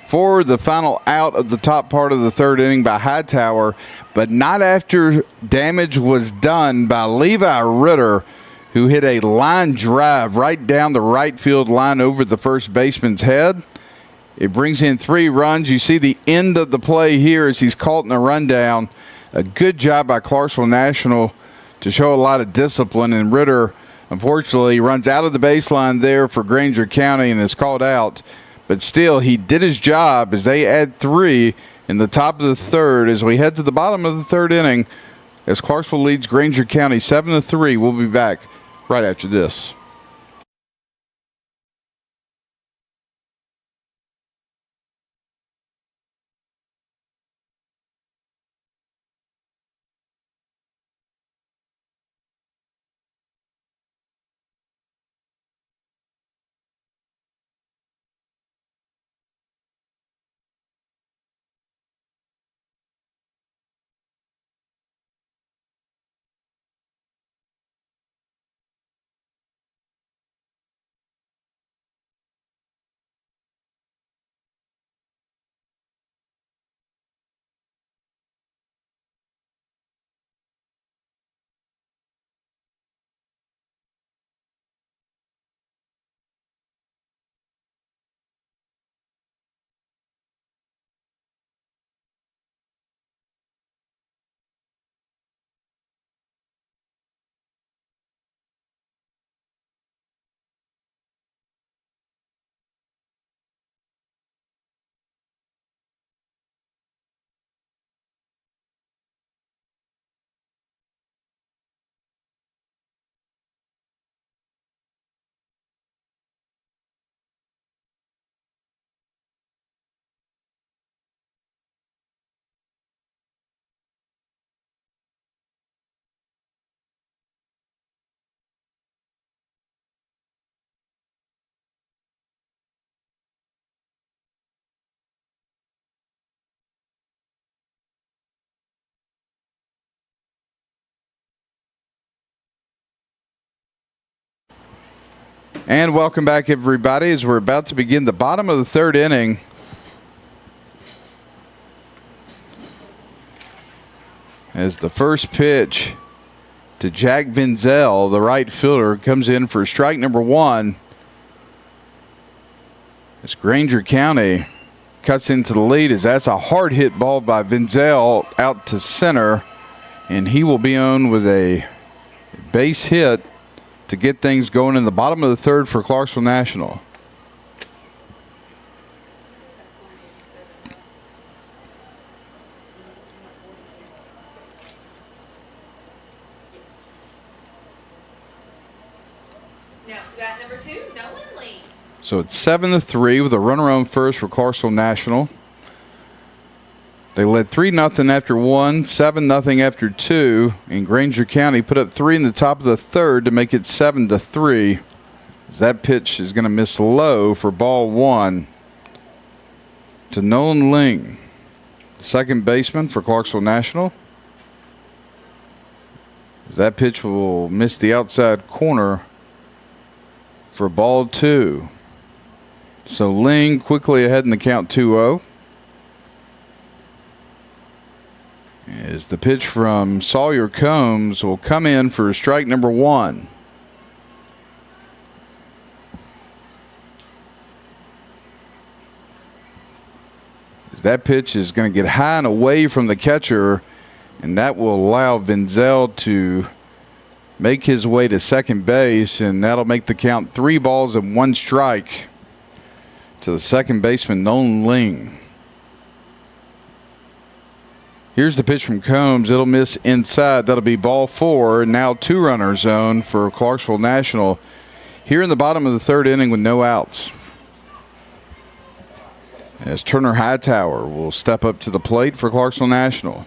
for the final out of the top part of the 3rd inning by Hightower, but not after damage was done by Levi Ritter, who hit a line drive right down the right field line over the first baseman's head. It brings in 3 runs. You see the end of the play here as he's caught in a rundown. A good job by Clarksville National to show a lot of discipline, and Ritter, unfortunately, runs out of the baseline there for Grainger County and is called out. But still, he did his job as they add 3 in the top of the 3rd as we head to the bottom of the 3rd inning as Clarksville leads Grainger County 7-3. We'll be back right after this. And welcome back, everybody, as we're about to begin the bottom of the third inning. As the first pitch to Jack Vinzel, the right fielder, comes in for strike number one. As Grainger County cuts into the lead, as that's a hard hit ball by Vinzel out to center, and he will be on with a base hit to get things going in the bottom of the third for Clarksville National. Now to bat number 2, Nolan Lee. So it's 7-3 with a runner on first for Clarksville National. They led 3-0 after one, 7-0 after two, and Grainger County put up 3 in the top of the third to make it 7-3. As that pitch is going to miss low for ball one to Nolan Ling, second baseman for Clarksville National. As that pitch will miss the outside corner for ball two. So Ling quickly ahead in the count 2-0. As the pitch from Sawyer Combs will come in for strike number one. As that pitch is going to get high and away from the catcher, and that will allow Vinzel to make his way to second base, and that'll make the count 3 balls and 1 strike to the second baseman, Nolan Ling. Here's the pitch from Combs. It'll miss inside. That'll be ball 4. Now 2 runners on for Clarksville National here in the bottom of the third inning with no outs. As Turner Hightower will step up to the plate for Clarksville National.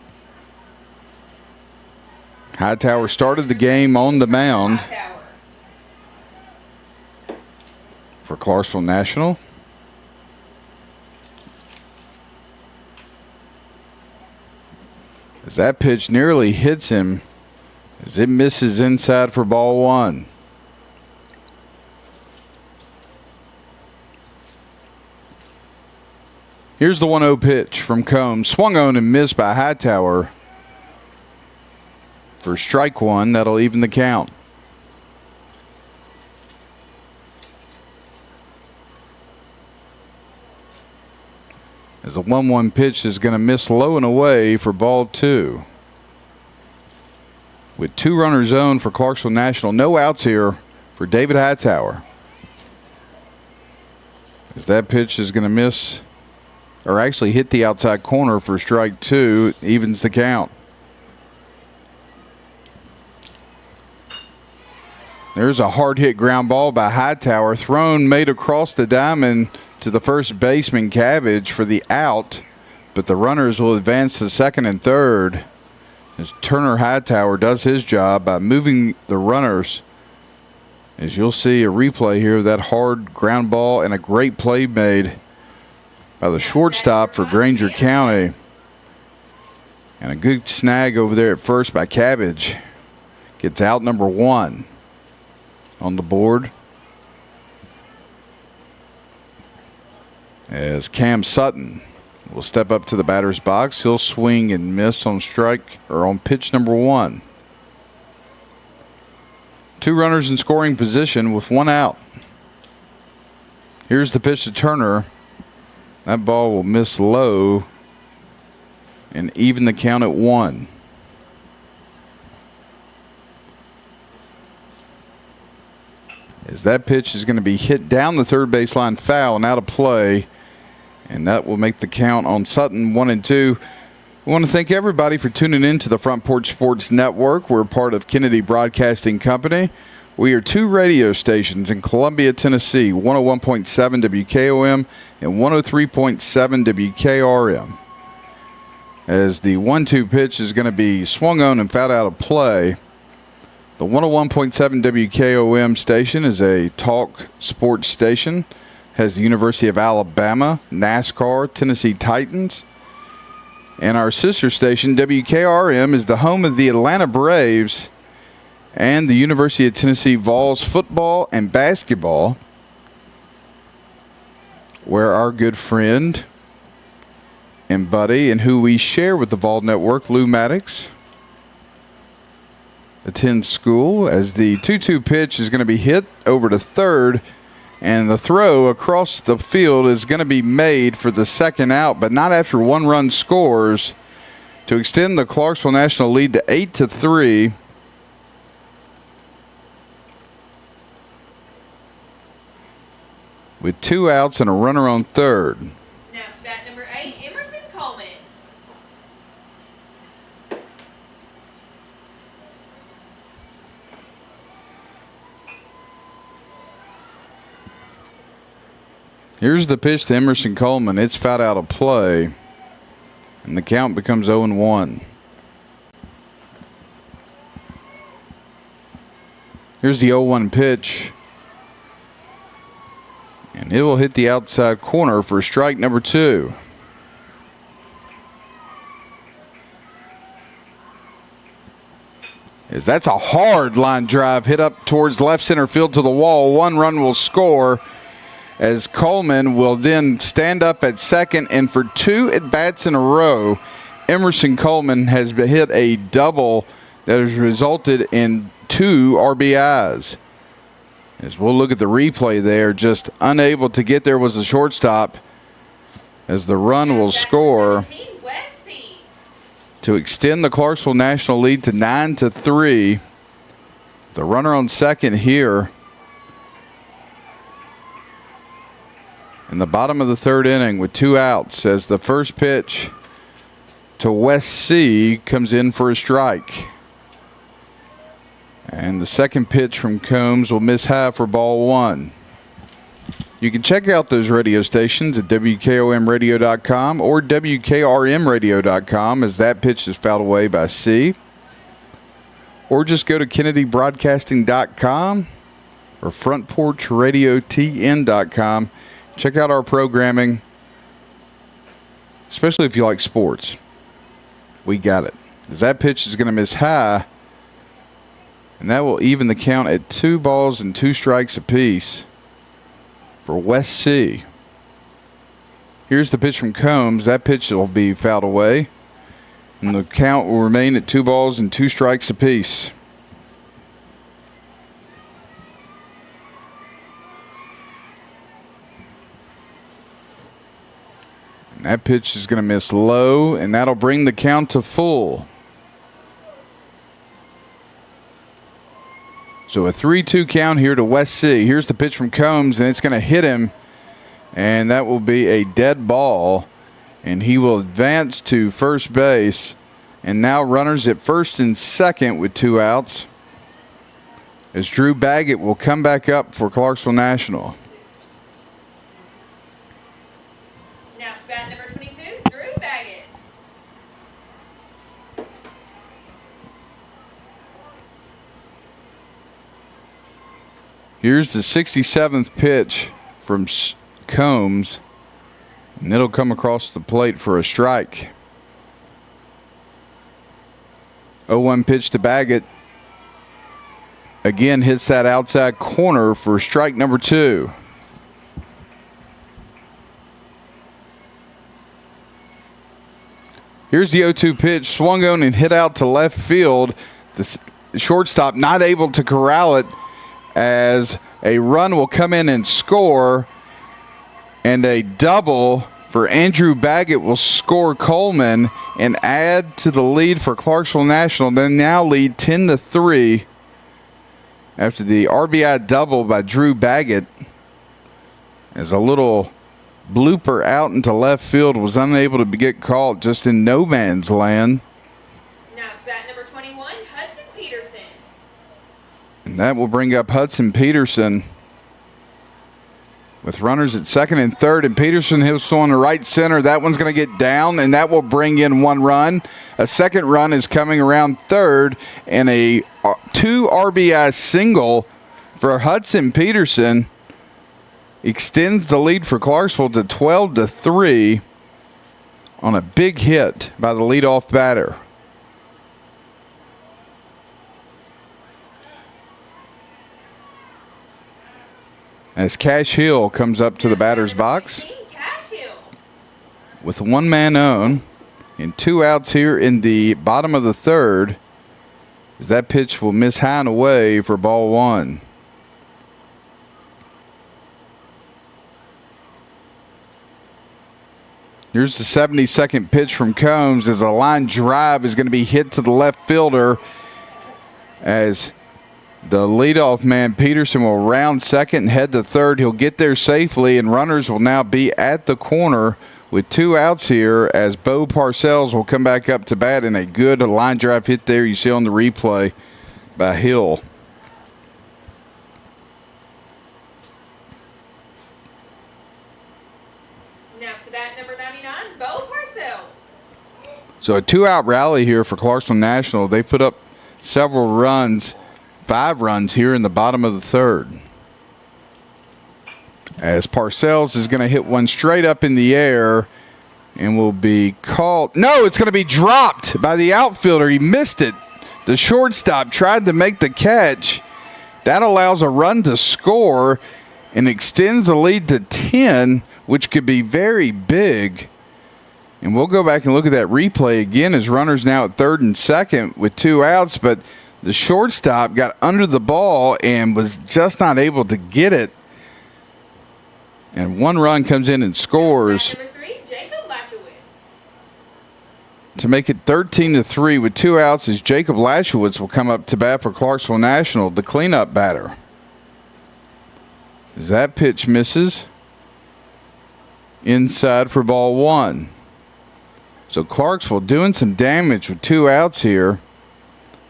Hightower started the game on the mound for Clarksville National. As that pitch nearly hits him as it misses inside for ball one. Here's the 1-0 pitch from Combs. Swung on and missed by Hightower for strike one. That'll even the count. As the 1-1 pitch is going to miss low and away for ball two. With 2 runners on for Clarksville National. No outs here for David Hightower. As that pitch is going to miss, or actually hit the outside corner for strike 2, evens the count. There's a hard hit ground ball by Hightower, thrown made across the diamond to the first baseman Cabbage for the out, but the runners will advance to second and third as Turner Hightower does his job by moving the runners. As you'll see a replay here of that hard ground ball and a great play made by the shortstop for Grainger County. And a good snag over there at first by Cabbage. Gets out number 1 on the board. As Cam Sutton will step up to the batter's box. He'll swing and miss on strike or on pitch number 1. 2 runners in scoring position with 1 out. Here's the pitch to Turner. That ball will miss low and even the count at 1. As that pitch is going to be hit down the third baseline foul and out of play. And that will make the count on Sutton 1-2. We want to thank everybody for tuning in to the Front Porch Sports Network. We're part of Kennedy Broadcasting Company. We are 2 radio stations in Columbia, Tennessee, 101.7 WKOM and 103.7 WKRM. As the 1-2 pitch is going to be swung on and fouled out of play. The 101.7 WKOM station is a talk sports station. Has the University of Alabama, NASCAR, Tennessee Titans. And our sister station, WKRM, is the home of the Atlanta Braves and the University of Tennessee Vols football and basketball, where our good friend and buddy and who we share with the Vol Network, Lou Maddox, attends school, as the 2-2 pitch is going to be hit over to third, and the throw across the field is going to be made for the second out, but not after one run scores, to extend the Clarksville National lead to 8-3. With 2 outs and a runner on third. Now to bat number 8, Emerson Coleman. Here's the pitch to Emerson Coleman. It's fouled out of play, and the count becomes 0-1. Here's the 0-1 pitch, and it will hit the outside corner for strike number 2. As that's a hard line drive hit up towards left center field to the wall. 1 run will score, as Coleman will then stand up at second, and for 2 at-bats in a row, Emerson Coleman has hit a double that has resulted in 2 RBIs. As we'll look at the replay there, just unable to get there was the shortstop, as the run will score to extend the Clarksville National lead to 9-3. The runner on second here in the bottom of the third inning with 2 outs, as the first pitch to West C comes in for a strike. And the second pitch from Combs will miss high for ball 1. You can check out those radio stations at WKOMradio.com or WKRMradio.com, as that pitch is fouled away by C. Or just go to KennedyBroadcasting.com or FrontPorchRadioTN.com. Check out our programming, especially if you like sports. We got it. As that pitch is going to miss high, and that will even the count at 2 balls and 2 strikes apiece for West C. Here's the pitch from Combs. That pitch will be fouled away, and the count will remain at 2 balls and 2 strikes apiece. And that pitch is going to miss low, and that'll bring the count to full. So a 3-2 count here to West C. Here's the pitch from Combs, and it's going to hit him, and that will be a dead ball, and he will advance to first base. And now runners at first and second with 2 outs, as Drew Baggett will come back up for Clarksville National. Now to bat number 22, Drew Baggett. Here's the 67th pitch from Combs, and it'll come across the plate for a strike. 0-1 pitch to Baggett. Again, hits that outside corner for strike number 2. Here's the 0-2 pitch, swung on and hit out to left field. The shortstop not able to corral it, as a run will come in and score, and a double for Andrew Baggett will score Coleman and add to the lead for Clarksville National. They now lead 10-3 after the RBI double by Drew Baggett, as a little blooper out into left field was unable to get caught, just in no man's land. Now to bat number 21, Hudson Peterson. And that will bring up Hudson Peterson with runners at second and third. And Peterson hits on the right center. That one's going to get down, and that will bring in 1 run. A second run is coming around third, and a 2 RBI single for Hudson Peterson extends the lead for Clarksville to 12-3 on a big hit by the leadoff batter. as Cash Hill comes up to the batter's box 15, Cash Hill. with one man on and 2 outs here in the bottom of the third. As that pitch will miss high and away for ball 1. Here's the 72nd pitch from Combs as a line drive is going to be hit to the left fielder as the leadoff man Peterson will round second and head to third. He'll get there safely, and runners will now be at the corner with 2 outs here as Bo Parcells will come back up to bat in a good line drive hit there you see on the replay by Hill. Now to bat number 99, Bo Parcells. So a 2-out rally here for Clarksville National. They put up several runs, 5 runs here in the bottom of the third. As Parcells is going to hit one straight up in the air and will be called. No, it's going to be dropped by the outfielder. He missed it. The shortstop tried to make the catch. That allows a run to score and extends the lead to 10, which could be very big. And we'll go back and look at that replay again as runners now at third and second with 2 outs, but the shortstop got under the ball and was just not able to get it. And 1 run comes in and scores Number 3, Jacob Lachowitz. to make it 13-3 with 2 outs as Jacob Lachowitz will come up to bat for Clarksville National, the cleanup batter. As that pitch misses inside for ball 1. So Clarksville doing some damage with 2 outs here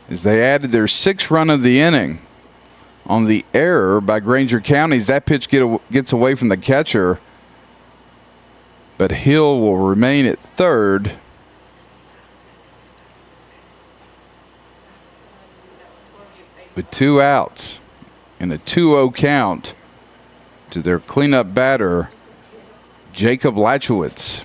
as they added their 6th run of the inning on the error by Grainger County. As that pitch gets away from the catcher, but Hill will remain at third. With 2 outs and a 2-0 count to their cleanup batter, Jacob Lachowitz.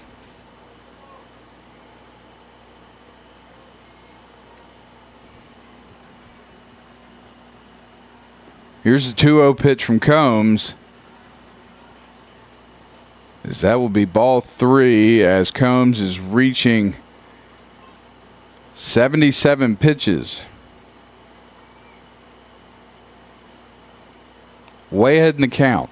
Here's the 2-0 pitch from Combs. As that will be ball 3 as Combs is reaching 77 pitches. Way ahead in the count.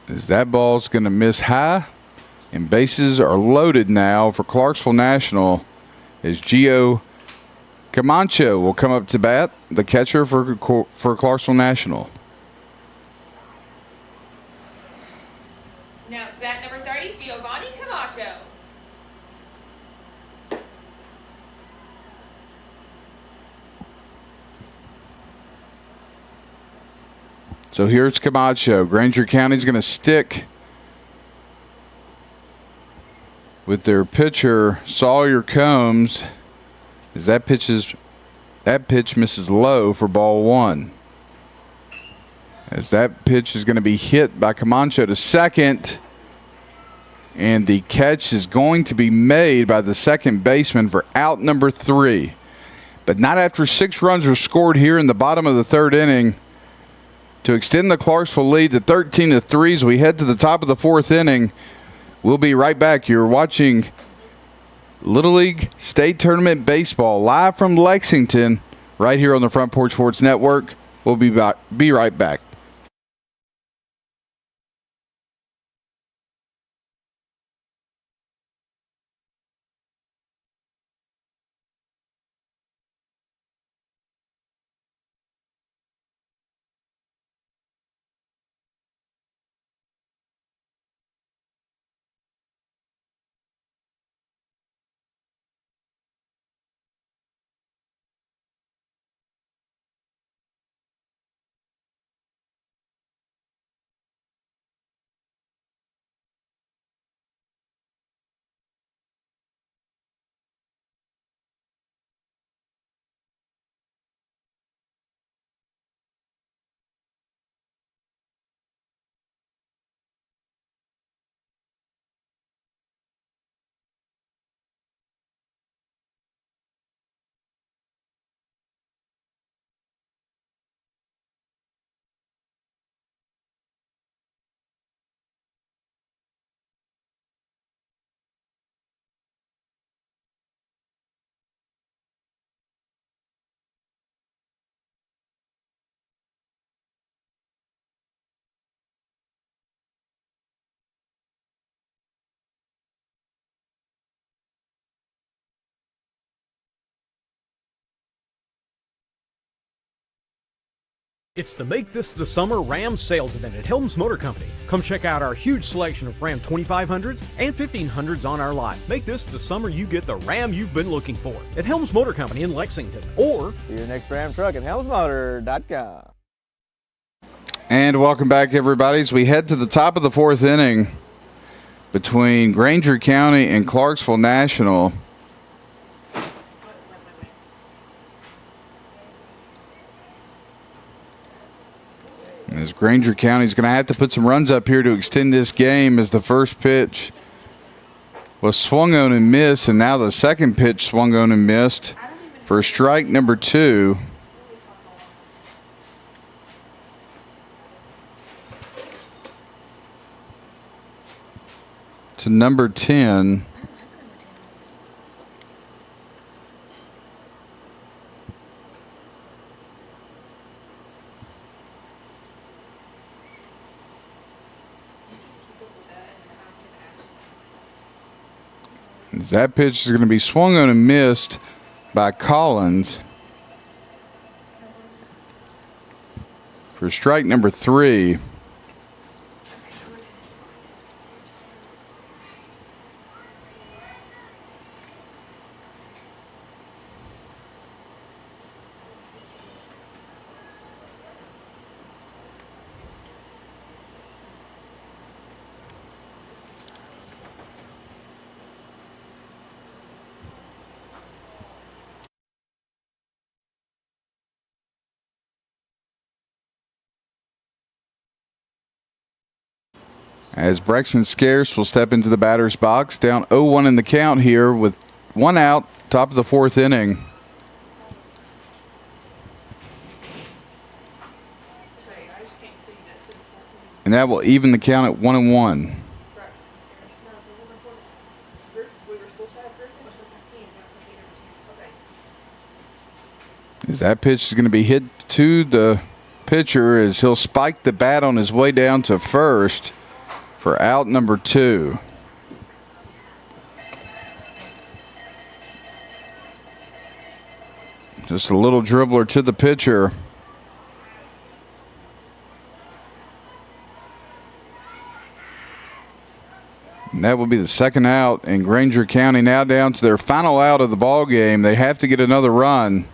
As that ball's going to miss high, and bases are loaded now for Clarksville National as Gio Camacho will come up to bat, the catcher for Clarksville National. Now to bat number 30, Giovanni Camacho. So here's Camacho. Grainger County's going to stick with their pitcher, Sawyer Combs, as that pitch misses low for ball 1. As that pitch is going to be hit by Camacho to second, and the catch is going to be made by the second baseman for out number 3. But not after 6 runs were scored here in the bottom of the third inning to extend the Clarksville lead to 13-3 as we head to the top of the 4th inning. We'll be right back. You're watching Little League State Tournament Baseball live from Lexington right here on the Front Porch Sports Network. We'll be right back. It's the Make This the Summer Ram sales event at Helms Motor Company. Come check out our huge selection of Ram 2500s and 1500s on our lot. Make this the summer you get the Ram you've been looking for at Helms Motor Company in Lexington. Or See your next Ram truck at helmsmotor.com. And welcome back, everybody, as we head to the top of the fourth inning between Grainger County and Clarksville National. As Grainger County is going to have to put some runs up here to extend this game, as the first pitch was swung on and missed, and now the second pitch swung on and missed for strike number 2. To number 10. That pitch is going to be swung on and missed by Collins for strike number 3. As Braxton Scarce will step into the batter's box, down 0-1 in the count here with 1 out, top of the fourth inning. And that will even the count at 1-1. As that pitch is going to be hit to the pitcher as he'll spike the bat on his way down to first for out number 2. Just a little dribbler to the pitcher. And that will be the second out, and Grainger County now down to their final out of the ball game. They have to get another run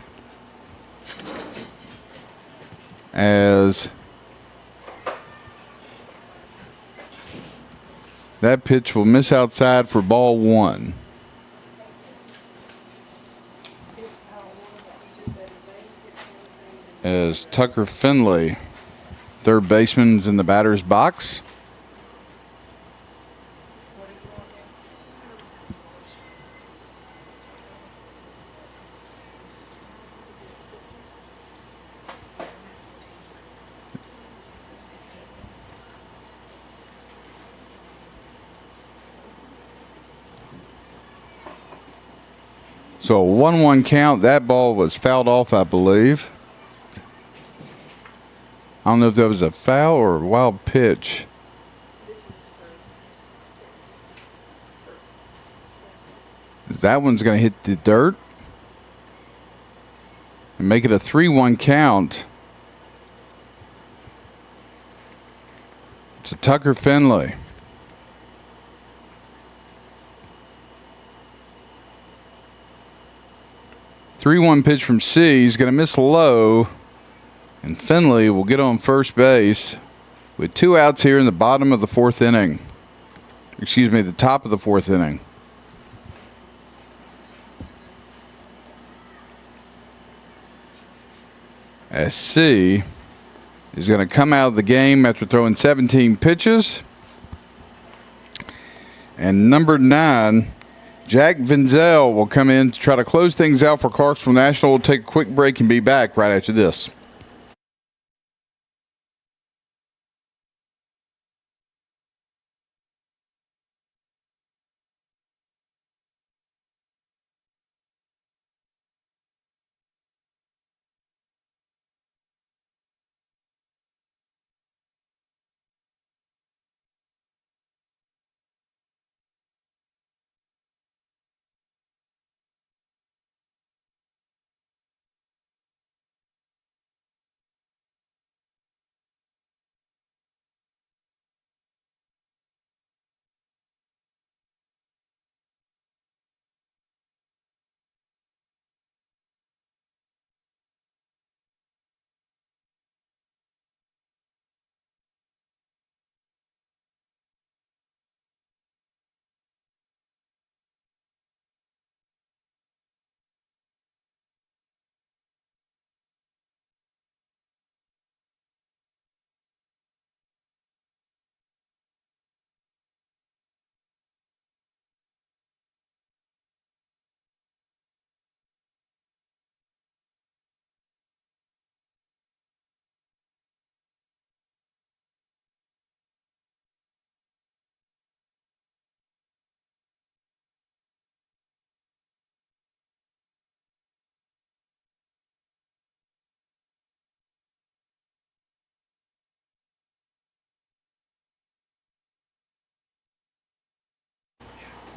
as that pitch will miss outside for ball 1. As Tucker Finley, third baseman, is in the batter's box. So a 1-1 count. That ball was fouled off, I believe. I don't know if that was a foul or a wild pitch. That one's going to hit the dirt and make it a 3-1 count to Tucker Finley. 3-1 pitch from C. He's going to miss low, and Finley will get on first base with 2 outs here in the bottom of the fourth inning. Excuse me, the top of the fourth inning. As C is going to come out of the game after throwing 17 pitches. And number 9, Jack Vinzel, will come in to try to close things out for Clarksville National. We'll take a quick break and be back right after this.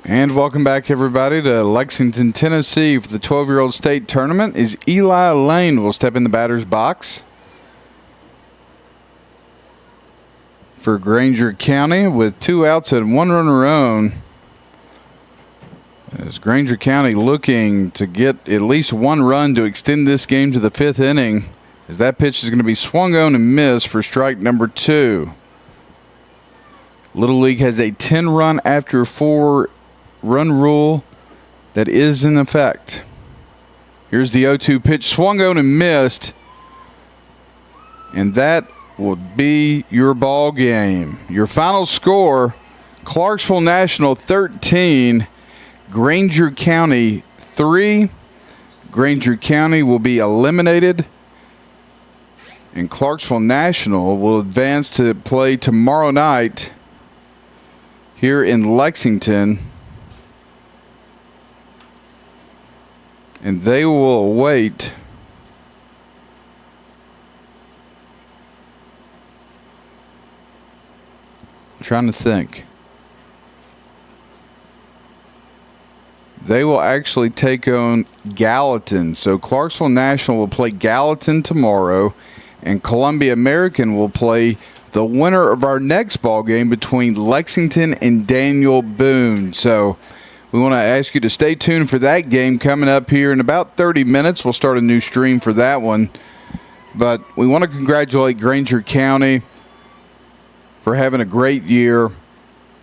And welcome back, everybody, to Lexington, Tennessee for the 12-year-old state tournament. Is Eli Lane will step in the batter's box for Grainger County with 2 outs and 1 runner own. As Grainger County looking to get at least 1 run to extend this game to the 5th inning, as that pitch is going to be swung on and missed for strike number 2. Little League has a 10-run after 4 run rule that is in effect. Here's the 0-2 pitch, swung on and missed, and that will be your ball game. Your final score: Clarksville National 13, Grainger County 3. Grainger County will be eliminated, and Clarksville National will advance to play tomorrow night here in Lexington. And they will await I'm trying to think. They will actually take on Gallatin. So Clarksville National will play Gallatin tomorrow, and Columbia American will play the winner of our next ball game between Lexington and Daniel Boone. So we want to ask you to stay tuned for that game coming up here in about 30 minutes. We'll start a new stream for that one. But we want to congratulate Grainger County for having a great year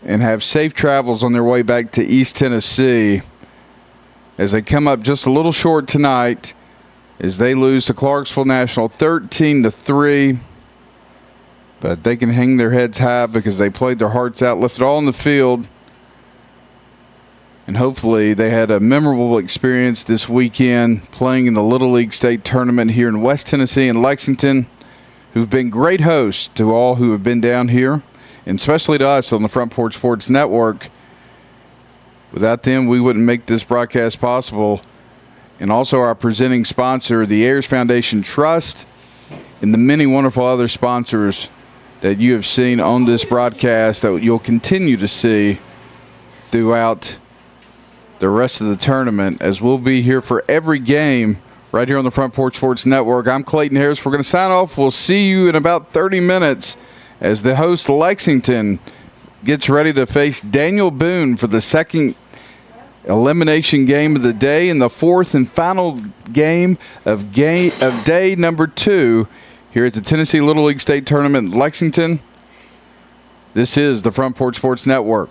and have safe travels on their way back to East Tennessee as they come up just a little short tonight as they lose to Clarksville National 13-3. But they can hang their heads high because they played their hearts out, left it all on the field. And hopefully they had a memorable experience this weekend playing in the Little League State Tournament here in West Tennessee and Lexington, who've been great hosts to all who have been down here, and especially to us on the Front Porch Sports Network. Without them, we wouldn't make this broadcast possible. And also our presenting sponsor, the Ayers Foundation Trust, and the many wonderful other sponsors that you have seen on this broadcast that you'll continue to see throughout the rest of the tournament, as we'll be here for every game right here on the Front Porch Sports Network. I'm Clayton Harris. We're going to sign off. We'll see you in about 30 minutes as the host Lexington gets ready to face Daniel Boone for the second elimination game of the day and the 4th and final game of day number 2 here at the Tennessee Little League State Tournament in Lexington. This is the Front Porch Sports Network.